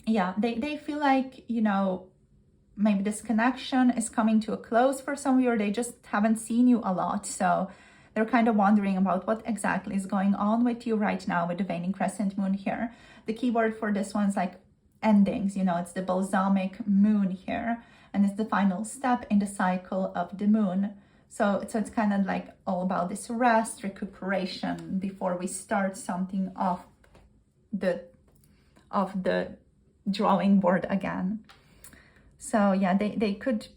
Yeah, they feel like, you know, maybe this connection is coming to a close for some of you, or they just haven't seen you a lot. So they're kind of wondering about what exactly is going on with you right now with the waning crescent moon here. The keyword for this one's like endings. You know, it's the balsamic moon here, and it's the final step in the cycle of the moon. So it's kind of like all about this rest, recuperation before we start something off the drawing board again. So yeah, they could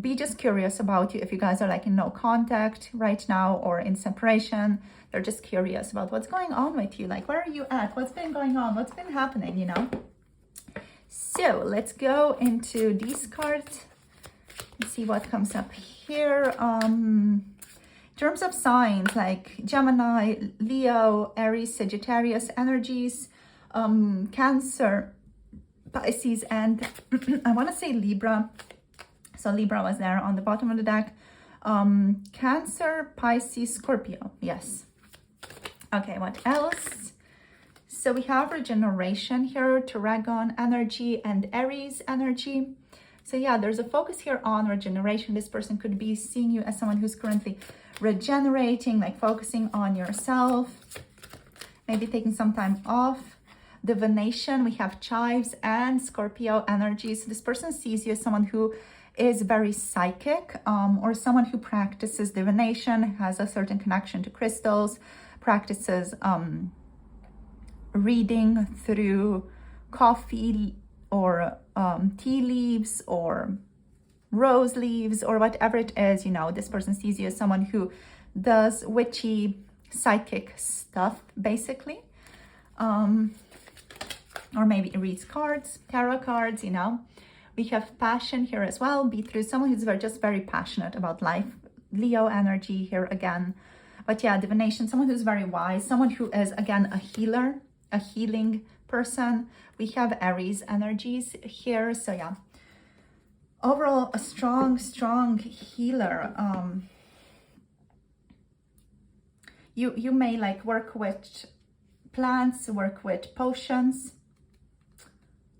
be just curious about you if you guys are like in no contact right now or in separation. They're just curious about what's going on with you. Like, where are you at? What's been going on? What's been happening, you know? So let's go into these cards and see what comes up here. In terms of signs like Gemini, Leo, Aries, Sagittarius energies, Cancer, Pisces, and I want to say Libra. So Libra was there on the bottom of the deck. Cancer, Pisces, Scorpio. Yes. Okay, what else? So we have regeneration here, Tarragon energy and Aries energy. So yeah, there's a focus here on regeneration. This person could be seeing you as someone who's currently regenerating, like focusing on yourself, maybe taking some time off. Divination, we have Chives and Scorpio energy. So this person sees you as someone who is very psychic, or someone who practices divination, has a certain connection to crystals, practices reading through coffee or tea leaves or rose leaves or whatever it is. You know, this person sees you as someone who does witchy psychic stuff, basically. Or maybe reads cards, tarot cards, you know. We have passion here as well. Be through someone who's just very passionate about life. Leo energy here again. But yeah, divination, someone who's very wise, someone who is, again, a healer, a healing person. We have Aries energies here. So yeah, overall, a strong healer. You may like work with plants, work with potions.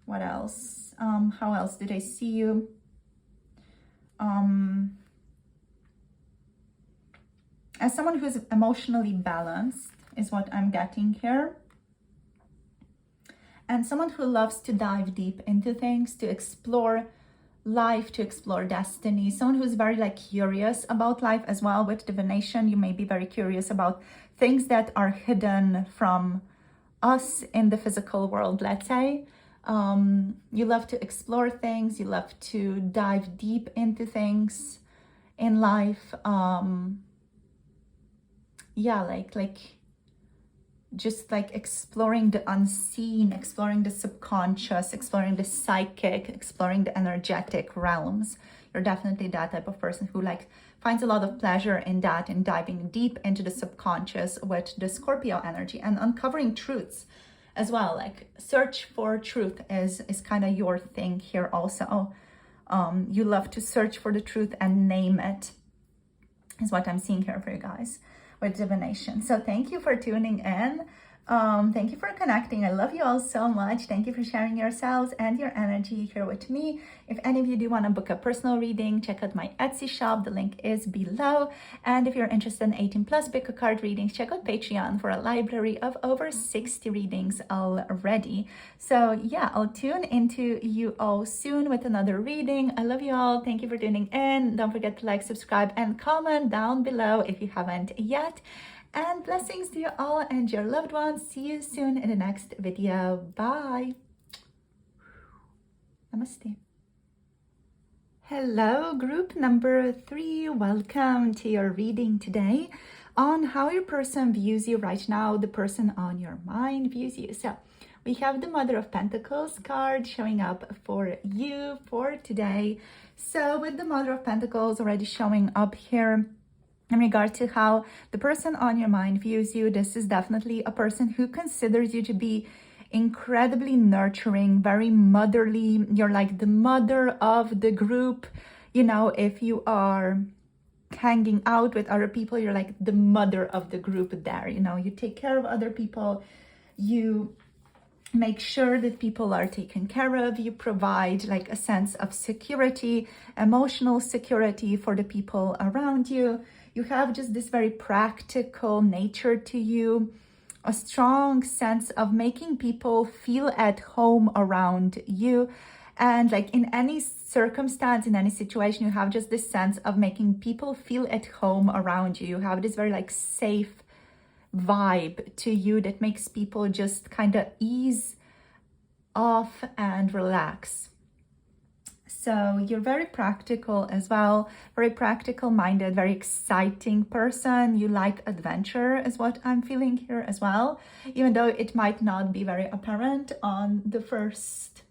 What else? How else did I see you? As someone who's emotionally balanced is what I'm getting here. And someone who loves to dive deep into things, to explore life, to explore destiny. Someone who's very like curious about life as well. With divination, you may be very curious about things that are hidden from us in the physical world, let's say. You love to explore things, you love to dive deep into things in life. Yeah, like just like exploring the unseen, exploring the subconscious, exploring the psychic, exploring the energetic realms. You're definitely that type of person who like finds a lot of pleasure in that, in diving deep into the subconscious with the Scorpio energy and uncovering truths as well. Like search for truth is kind of your thing here also. You love to search for the truth and name it, is what I'm seeing here for you guys with divination. So thank you for tuning in. Thank you for connecting. I love you all so much. Thank you for sharing yourselves and your energy here with me. If any of you do want to book a personal reading, check out my Etsy shop. The link is below. And if you're interested in 18+ pick a card readings, check out Patreon for a library of over 60 readings already. So yeah, I'll tune into you all soon with another reading. I love you all. Thank you for tuning in. Don't forget to like, subscribe, and comment down below if you haven't yet. And blessings to you all and your loved ones. See you soon in the next video. Bye. Namaste. Hello, group number 3. Welcome to your reading today on how your person views you right now, the person on your mind views you. So we have the Mother of Pentacles card showing up for you for today. So with the Mother of Pentacles already showing up here, in regard to how the person on your mind views you, this is definitely a person who considers you to be incredibly nurturing, very motherly. You're like the mother of the group. You know, if you are hanging out with other people, you're like the mother of the group there. You know, you take care of other people. You make sure that people are taken care of. You provide like a sense of security, emotional security for the people around you. You have just this very practical nature to you. a strong sense of making people feel at home around you. And like in any circumstance, in any situation, you have just this sense of making people feel at home around you. You have this very like safe vibe to you that makes people just kind of ease off and relax. So you're very practical as well, very practical minded, very exciting person. You like adventure is what I'm feeling here as well, even though it might not be very apparent on the first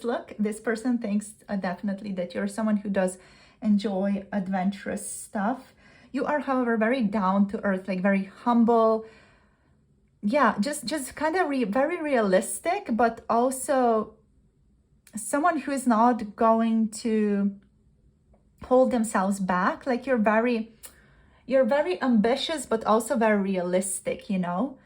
look. This person thinks definitely that you're someone who does enjoy adventurous stuff. You are, however, very down to earth, like very humble. Yeah, just kind of very realistic, but also someone who is not going to hold themselves back. Like you're very ambitious, but also very realistic, you know.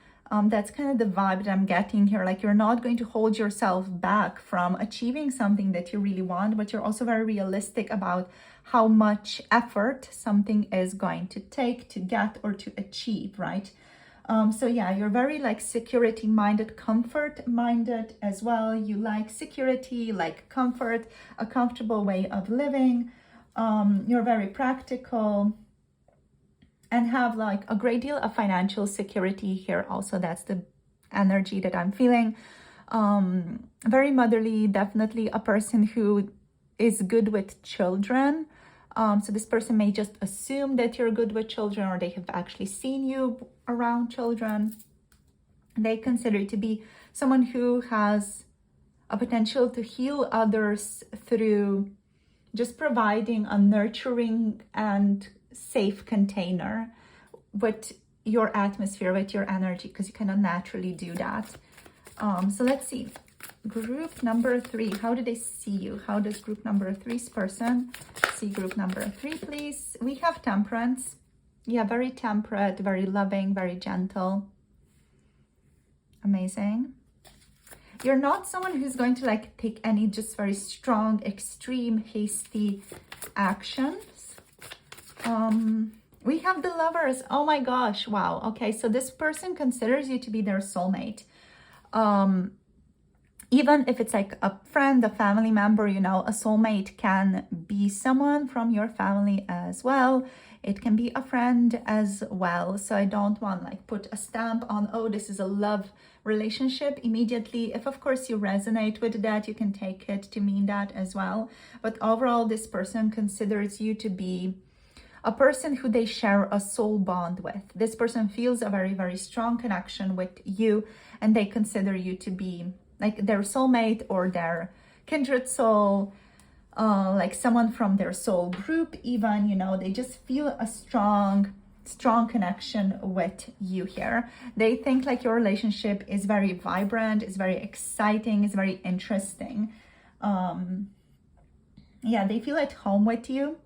That's kind of the vibe that I'm getting here. Like you're not going to hold yourself back from achieving something that you really want, but you're also very realistic about how much effort something is going to take to get or to achieve, right? So yeah, you're very like security minded, comfort minded as well. You like security, like comfort, a comfortable way of living. You're very practical and have like a great deal of financial security here also. That's the energy that I'm feeling. Very motherly, definitely a person who is good with children. So this person may just assume that you're good with children, or they have actually seen you around children. They consider you to be someone who has a potential to heal others through just providing a nurturing and safe container with your atmosphere, with your energy, because you cannot naturally do that. So let's see. Group number 3, how do they see you? How does group number 3's person see group number 3, please? We have temperance. Yeah, very temperate, very loving, very gentle. Amazing. You're not someone who's going to like take any just very strong, extreme, hasty actions. We have the lovers. Oh my gosh. Wow. Okay. So this person considers you to be their soulmate. Even if it's like a friend, a family member, you know, a soulmate can be someone from your family as well. It can be a friend as well. So I don't want like put a stamp on, oh, this is a love relationship immediately. If of course you resonate with that, you can take it to mean that as well. But overall, this person considers you to be a person who they share a soul bond with. This person feels a very, very strong connection with you, and they consider you to be like their soulmate or their kindred soul, like someone from their soul group even, you know, they just feel a strong connection with you here. They think like your relationship is very vibrant, is very exciting, is very interesting. Yeah, they feel at home with you.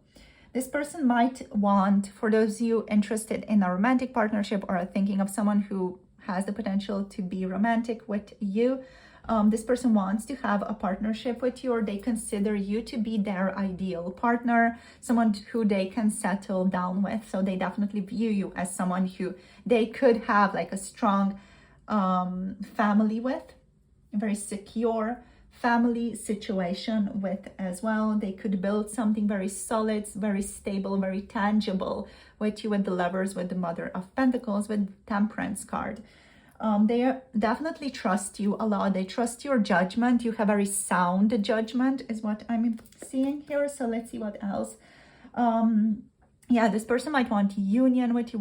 This person might want, for those of you interested in a romantic partnership or are thinking of someone who has the potential to be romantic with you, this person wants to have a partnership with you, or they consider you to be their ideal partner, someone who they can settle down with. So they definitely view you as someone who they could have like a strong family with, a very secure family situation with as well. They could build something very solid, very stable, very tangible with you, with the lovers, with the Mother of Pentacles, with Temperance card. They definitely trust you a lot. They trust your judgment. You have very sound judgment is what I'm seeing here. So let's see what else. Yeah, this person might want union with you,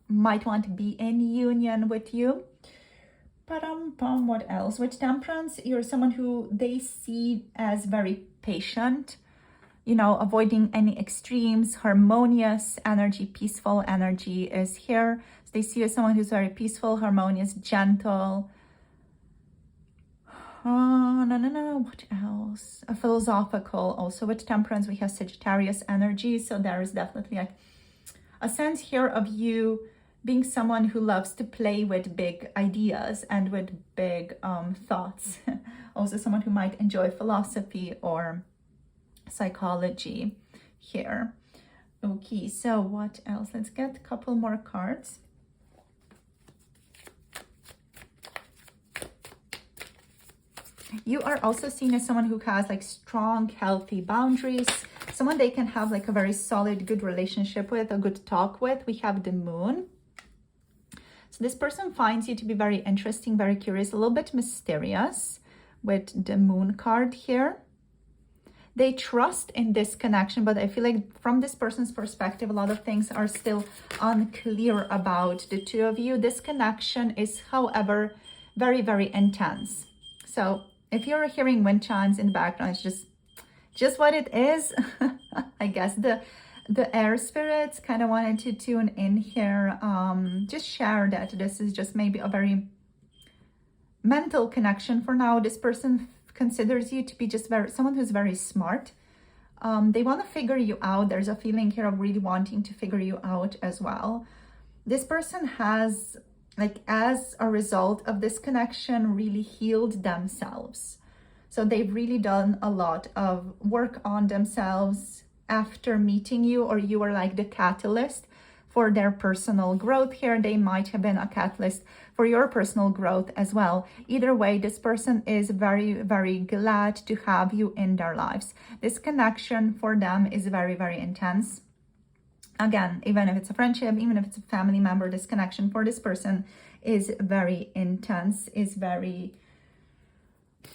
might want to be in union with you. What else? With Temperance, you're someone who they see as very patient, you know, avoiding any extremes. Harmonious energy, peaceful energy is here. So they see you as someone who's very peaceful, harmonious, gentle. No. What else? A philosophical. Also with Temperance, we have Sagittarius energy. So there is definitely like a sense here of you being someone who loves to play with big ideas and with big thoughts. Also someone who might enjoy philosophy or psychology here. Okay, so what else? Let's get a couple more cards. You are also seen as someone who has like strong, healthy boundaries, someone they can have like a very solid, good relationship with, a good talk with. We have the moon. So this person finds you to be very interesting, very curious, a little bit mysterious with the moon card here. They trust in this connection, but I feel like from this person's perspective, a lot of things are still unclear about the two of you. This connection is, however, very, very intense. So if you're hearing wind chimes in the background, it's just what it is. I guess the air spirits kind of wanted to tune in here. Just share that this is just maybe a very mental connection for now. This person considers you to be just someone who's very smart. They want to figure you out. There's a feeling here of really wanting to figure you out as well. This person has, like, as a result of this connection, really healed themselves. So they've really done a lot of work on themselves after meeting you, or you were like the catalyst for their personal growth here. They might have been a catalyst for your personal growth as well. Either way, this person is very, very glad to have you in their lives. This connection for them is very, very intense. Again, even if it's a friendship, even if it's a family member, this connection for this person is very intense, is very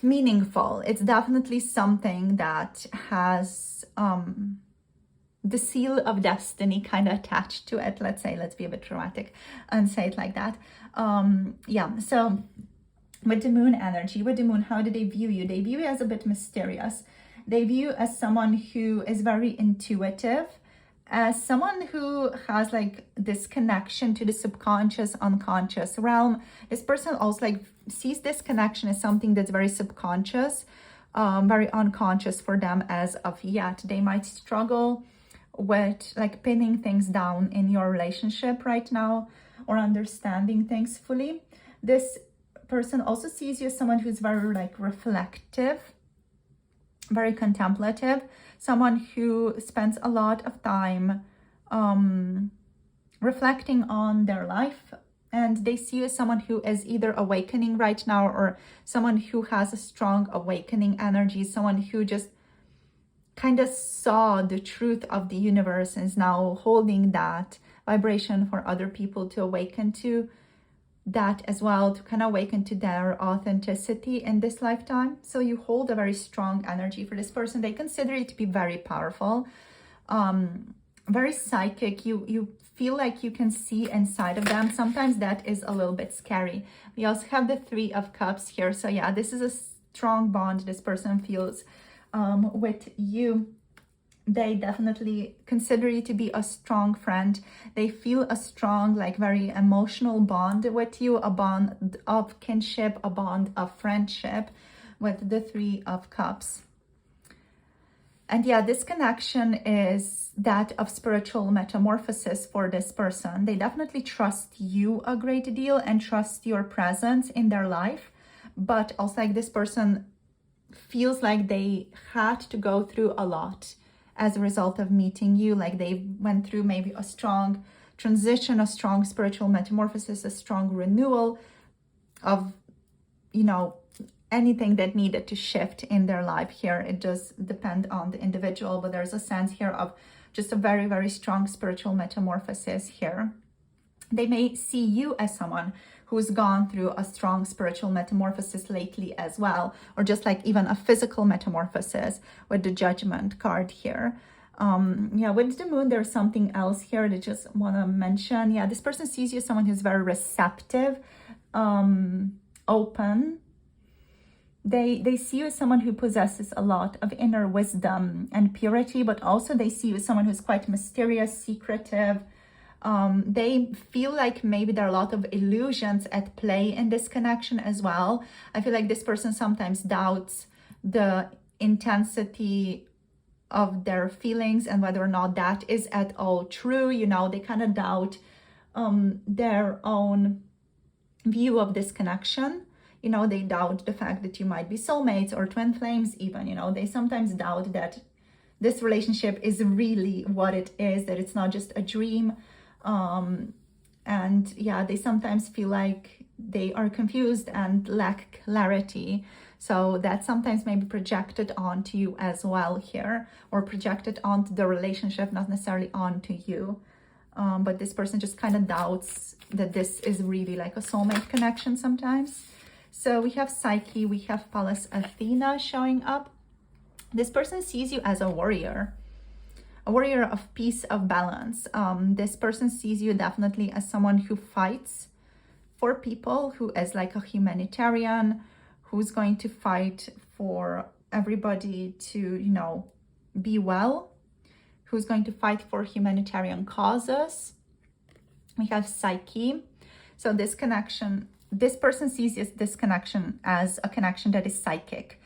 meaningful. It's definitely something that has the seal of destiny kind of attached to it. Let's be a bit dramatic and say it like that. Yeah, so with the moon energy, with the moon, how do they view you? They view you as a bit mysterious. They view you as someone who is very intuitive, as someone who has like this connection to the subconscious, unconscious realm. This person also like sees this connection as something that's very subconscious, very unconscious for them as of yet. They might struggle with like pinning things down in your relationship right now, or understanding things fully. This person also sees you as someone who's very like reflective, very contemplative, someone who spends a lot of time reflecting on their life. And they see you as someone who is either awakening right now, or someone who has a strong awakening energy, someone who just kind of saw the truth of the universe and is now holding that vibration for other people to awaken to that as well, to kind of awaken to their authenticity in this lifetime. So you hold a very strong energy for this person. They consider you to be very powerful, very psychic. You feel like you can see inside of them. Sometimes that is a little bit scary. We also have the Three of Cups here. So yeah, this is a strong bond this person feels with you. They definitely consider you to be a strong friend. They feel a strong, like very emotional bond with you, a bond of kinship, a bond of friendship with the Three of Cups. And yeah, this connection is that of spiritual metamorphosis for this person. They definitely trust you a great deal and trust your presence in their life. But also like this person feels like they had to go through a lot as a result of meeting you. Like they went through maybe a strong transition, a strong spiritual metamorphosis, a strong renewal of, you know, anything that needed to shift in their life here. It does depend on the individual, but there's a sense here of just a very, very strong spiritual metamorphosis here. They may see you as someone who's gone through a strong spiritual metamorphosis lately as well, or just like even a physical metamorphosis with the Judgment card here. Yeah, with the moon, there's something else here that I just want to mention. Yeah, this person sees you as someone who's very receptive, open. They see you as someone who possesses a lot of inner wisdom and purity, but also they see you as someone who's quite mysterious, secretive. They feel like maybe there are a lot of illusions at play in this connection as well. I feel like this person sometimes doubts the intensity of their feelings and whether or not that is at all true. You know, they kind of doubt their own view of this connection. You know, they doubt the fact that you might be soulmates or twin flames even. You know, they sometimes doubt that this relationship is really what it is, that it's not just a dream. And yeah, they sometimes feel like they are confused and lack clarity. So that sometimes may be projected onto you as well here, or projected onto the relationship, not necessarily onto you. But this person just kind of doubts that this is really like a soulmate connection sometimes. So we have Psyche, we have Pallas Athena showing up. This person sees you as a warrior of peace, of balance. This person sees you definitely as someone who fights for people, who is like a humanitarian, who's going to fight for everybody to, you know, be well, who's going to fight for humanitarian causes. We have Psyche. So this connection, this person sees this connection as a connection that is psychic.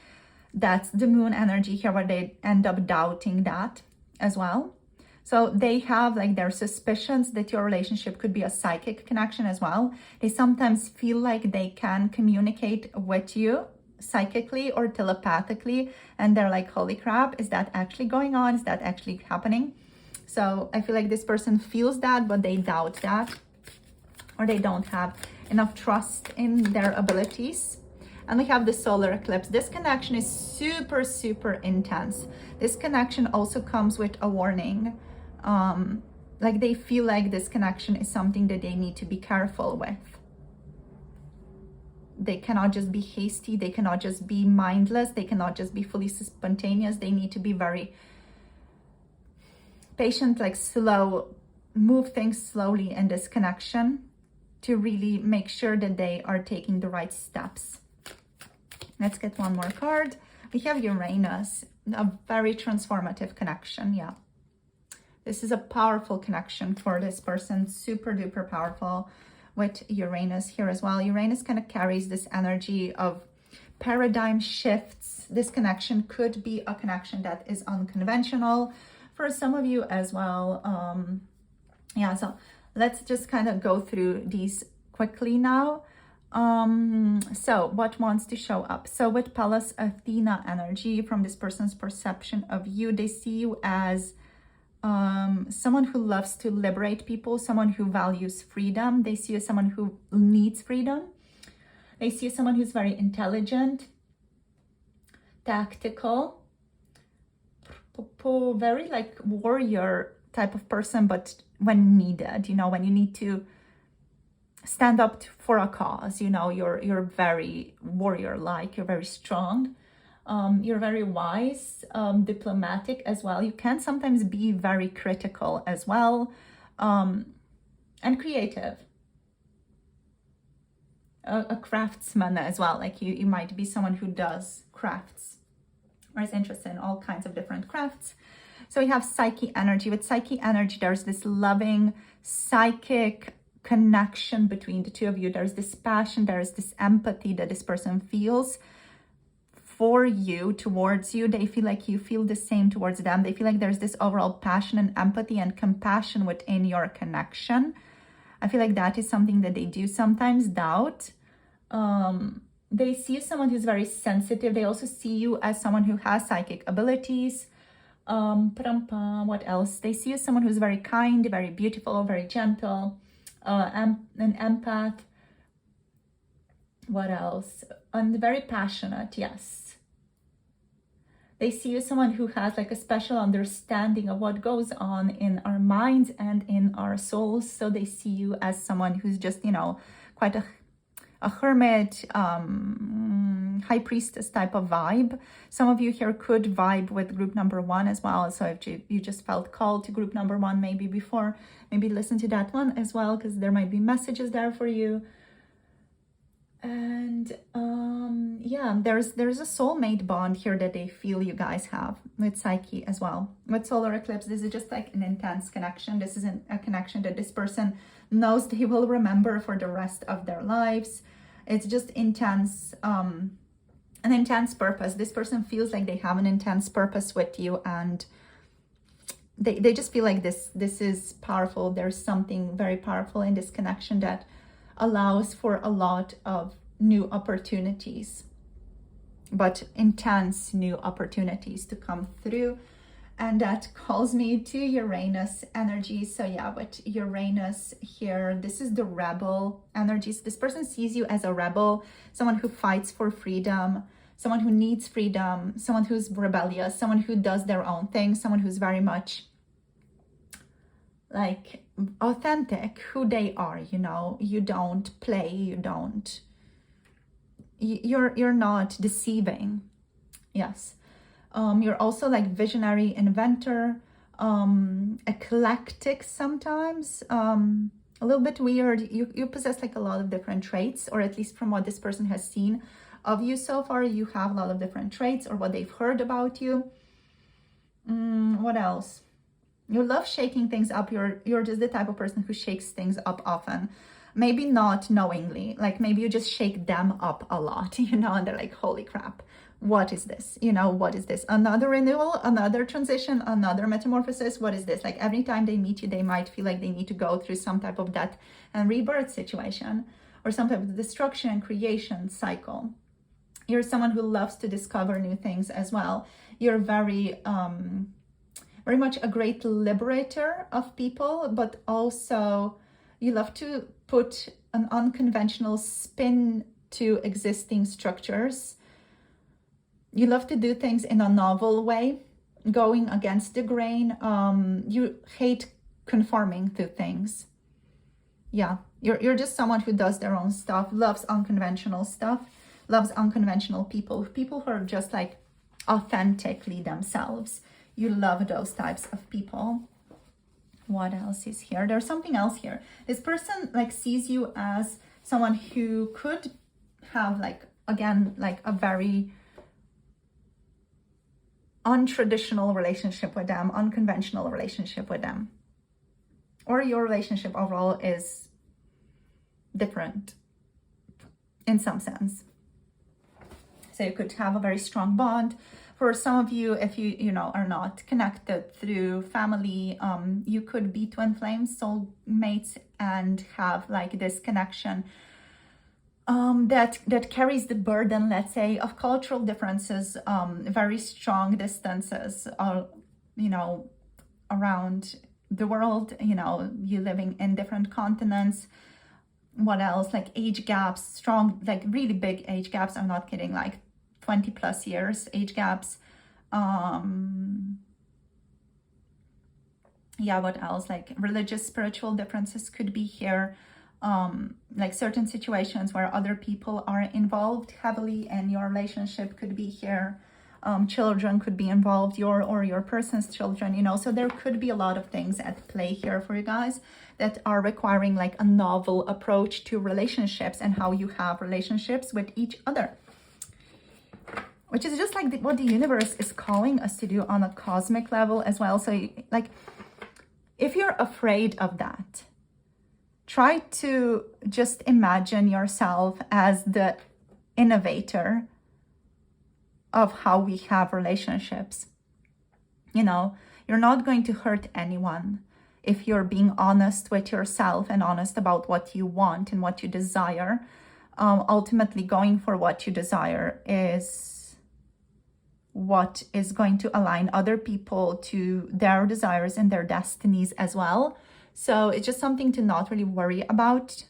That's the moon energy here, where they end up doubting that as well. So they have like their suspicions that your relationship could be a psychic connection as well. They sometimes feel like they can communicate with you psychically or telepathically, and they're like, holy crap, is that actually going on? Is that actually happening? So I feel like this person feels that, but they doubt that, or they don't have enough trust in their abilities. And we have the solar eclipse. This connection is super, super intense. This connection also comes with a warning. Like they feel like this connection is something that they need to be careful with. They cannot just be hasty. They cannot just be mindless. They cannot just be fully spontaneous. They need to be very patient, like slow, move things slowly in this connection to really make sure that they are taking the right steps. Let's get one more card. We have Uranus, a very transformative connection. Yeah. This is a powerful connection for this person, super duper powerful with Uranus here as well. Uranus kind of carries this energy of paradigm shifts. This connection could be a connection that is unconventional for some of you as well. Yeah, so let's just kind of go through these quickly now. So what wants to show up? So with Pallas Athena energy, from this person's perception of you, they see you as someone who loves to liberate people, someone who values freedom. They see you as someone who needs freedom. They see you as someone who's very intelligent, tactical, very like warrior type of person, but when needed, you know, when you need to stand up for a cause, you know, you're very warrior-like, you're very strong, you're very wise, diplomatic as well. You can sometimes be very critical as well, and creative, a craftsman as well. Like you might be someone who does crafts or is interested in all kinds of different crafts. So we have Psyche energy. With Psyche energy, there's this loving psychic connection between the two of you. There's this passion, there's this empathy that this person feels for you, towards you. They feel like you feel the same towards them. They feel like there's this overall passion and empathy and compassion within your connection. I feel like that is something that they do sometimes doubt. They see someone who's very sensitive. They also see you as someone who has psychic abilities. What else? They see you as someone who's very kind, very beautiful, very gentle, an empath. What else? And very passionate, yes. They see you as someone who has like a special understanding of what goes on in our minds and in our souls. So they see you as someone who's just, you know, quite a hermit, high priestess type of vibe. Some of you here could vibe with group number 1 as well. So if you just felt called to group number 1 maybe before, maybe listen to that one as well, because there might be messages there for you. And yeah, there's a soulmate bond here that they feel you guys have with Psyche as well. With solar eclipse, this is just like an intense connection. This is a connection that this person knows they will remember for the rest of their lives. It's just intense, an intense purpose. This person feels like they have an intense purpose with you, and they just feel like this is powerful. There's something very powerful in this connection that allows for a lot of new opportunities, but intense new opportunities to come through. And that calls me to Uranus energy. So yeah, with Uranus here, this is the rebel energies. This person sees you as a rebel, someone who fights for freedom, someone who needs freedom, someone who's rebellious, someone who does their own thing, someone who's very much like authentic, who they are, you know. You don't play, you're not deceiving. Yes. You're also like visionary, inventor, eclectic sometimes, a little bit weird. You possess like a lot of different traits, or at least from what this person has seen of you so far, you have a lot of different traits, or what they've heard about you. What else? You love shaking things up. You're just the type of person who shakes things up often. Maybe not knowingly, like maybe you just shake them up a lot, you know, and they're like, holy crap, what is this? You know, what is this? Another renewal, another transition, another metamorphosis. What is this? Like every time they meet you, they might feel like they need to go through some type of death and rebirth situation, or some type of destruction and creation cycle. You're someone who loves to discover new things as well. You're very much a great liberator of people, but also you love to put an unconventional spin to existing structures. You love to do things in a novel way, going against the grain. You hate conforming to things. Yeah, you're just someone who does their own stuff, loves unconventional stuff, loves unconventional people who are just like authentically themselves. You love those types of people. What else is here? There's something else here. This person like sees you as someone who could have like, again, like a very untraditional relationship with them, unconventional relationship with them. Or your relationship overall is different in some sense. So you could have a very strong bond. For some of you, if you know, are not connected through family, you could be twin flames, soulmates, and have like this connection that carries the burden, let's say, of cultural differences, very strong distances, you know, around the world, you know, you living in different continents. What else? Like age gaps, strong, like really big age gaps. I'm not kidding, like 20 plus years age gaps. Yeah, what else? Like religious, spiritual differences could be here. Like certain situations where other people are involved heavily in your relationship could be here. Children could be involved, your or your person's children, you know. So there could be a lot of things at play here for you guys that are requiring like a novel approach to relationships and how you have relationships with each other, which is just like what the universe is calling us to do on a cosmic level as well. So like, if you're afraid of that, try to just imagine yourself as the innovator of how we have relationships. You know, you're not going to hurt anyone if you're being honest with yourself and honest about what you want and what you desire. Ultimately, going for what you desire is what is going to align other people to their desires and their destinies as well. So it's just something to not really worry about,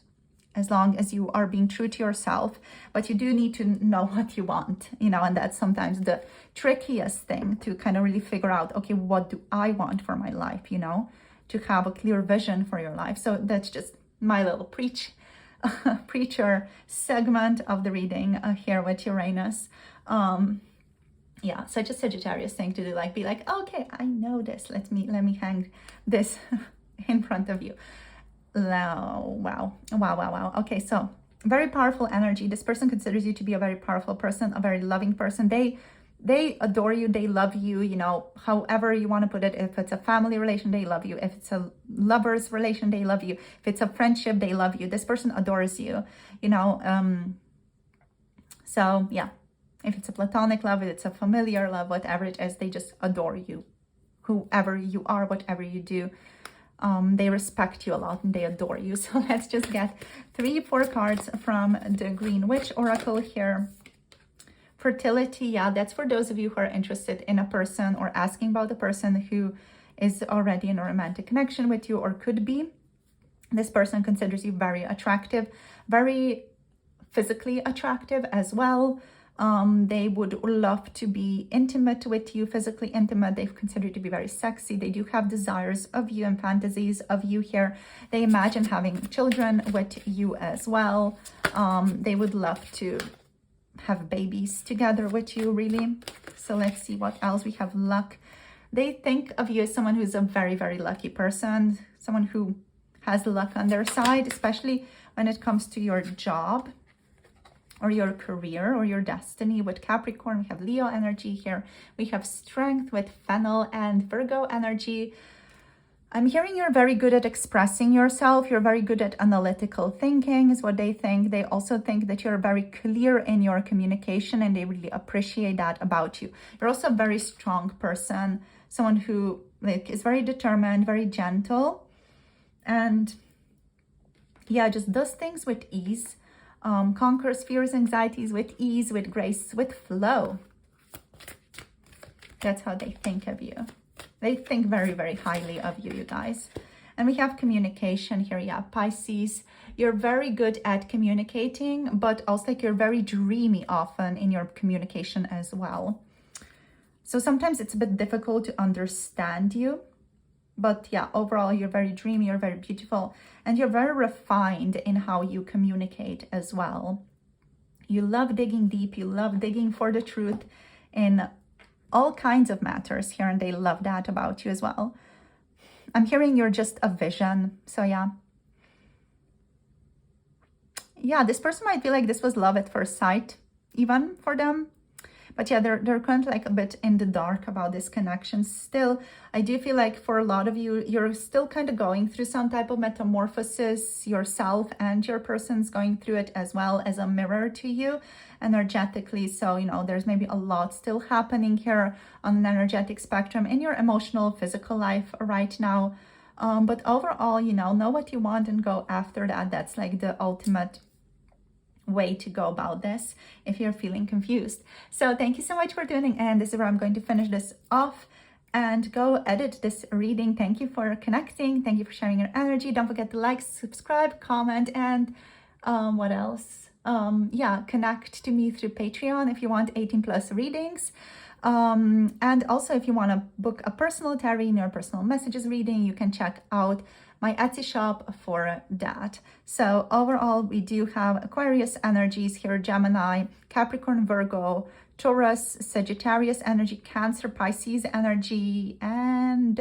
as long as you are being true to yourself. But you do need to know what you want, you know, and that's sometimes the trickiest thing, to kind of really figure out, okay, what do I want for my life, you know, to have a clear vision for your life. So that's just my little preacher segment of the reading here with Uranus. Yeah, such a Sagittarius thing to do, like be like, okay, I know this, let me hang this in front of you. Wow. Okay, so very powerful energy. This person considers you to be a very powerful person, a very loving person. They adore you, they love you, you know, however you want to put it. If it's a family relation, they love you. If it's a lover's relation, they love you. If it's a friendship, they love you. This person adores you, you know. So yeah, if it's a platonic love, if it's a familiar love, whatever it is, they just adore you. Whoever you are, whatever you do, they respect you a lot and they adore you. So let's just get 4 cards from the Green Witch Oracle here. Fertility, yeah, that's for those of you who are interested in a person or asking about a person who is already in a romantic connection with you or could be. This person considers you very attractive, very physically attractive as well. They would love to be intimate with you, physically intimate. They consider you to be very sexy. They do have desires of you and fantasies of you here. They imagine having children with you as well. They would love to have babies together with you, really. So let's see what else we have. Luck. They think of you as someone who's a very, very lucky person, someone who has luck on their side, especially when it comes to your job or your career or your destiny. With Capricorn, we have Leo energy here. We have strength with Fennel and Virgo energy. I'm hearing you're very good at expressing yourself. You're very good at analytical thinking is what they think. They also think that you're very clear in your communication, and they really appreciate that about you. You're also a very strong person, someone who is very determined, very gentle, and yeah, just does things with ease. Conquers fears, anxieties with ease, with grace, with flow. That's how they think of you. They think very, very highly of you, you guys. And we have communication here. Yeah, Pisces, you're very good at communicating, but also like you're very dreamy often in your communication as well. So sometimes it's a bit difficult to understand you. But yeah, overall, you're very dreamy, you're very beautiful, and you're very refined in how you communicate as well. You love digging deep, you love digging for the truth in all kinds of matters here, and they love that about you as well. I'm hearing you're just a vision. So yeah. Yeah, this person might feel like this was love at first sight, even for them. But yeah, they're kind of like a bit in the dark about this connection still. I do feel like for a lot of you, you're still kind of going through some type of metamorphosis yourself, and your person's going through it as well as a mirror to you energetically. So, you know, there's maybe a lot still happening here on an energetic spectrum in your emotional, physical life right now. But overall, you know what you want and go after that. That's like the ultimate way to go about this if you're feeling confused. So thank you so much for tuning in. This is where I'm going to finish this off and go edit this reading. Thank you for connecting. Thank you for sharing your energy. Don't forget to like, subscribe, comment, and what else? Yeah, connect to me through Patreon if you want 18+ readings. And also if you want to book a personal tarot or personal messages reading, you can check out my Etsy shop for that. So overall, we do have Aquarius energies here, Gemini, Capricorn, Virgo, Taurus, Sagittarius energy, Cancer, Pisces energy, and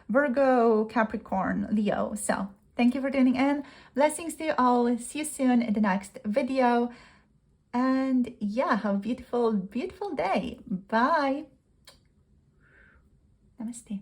Virgo, Capricorn, Leo. So thank you for tuning in. Blessings to you all. See you soon in the next video. And yeah, have a beautiful, beautiful day. Bye. Namaste.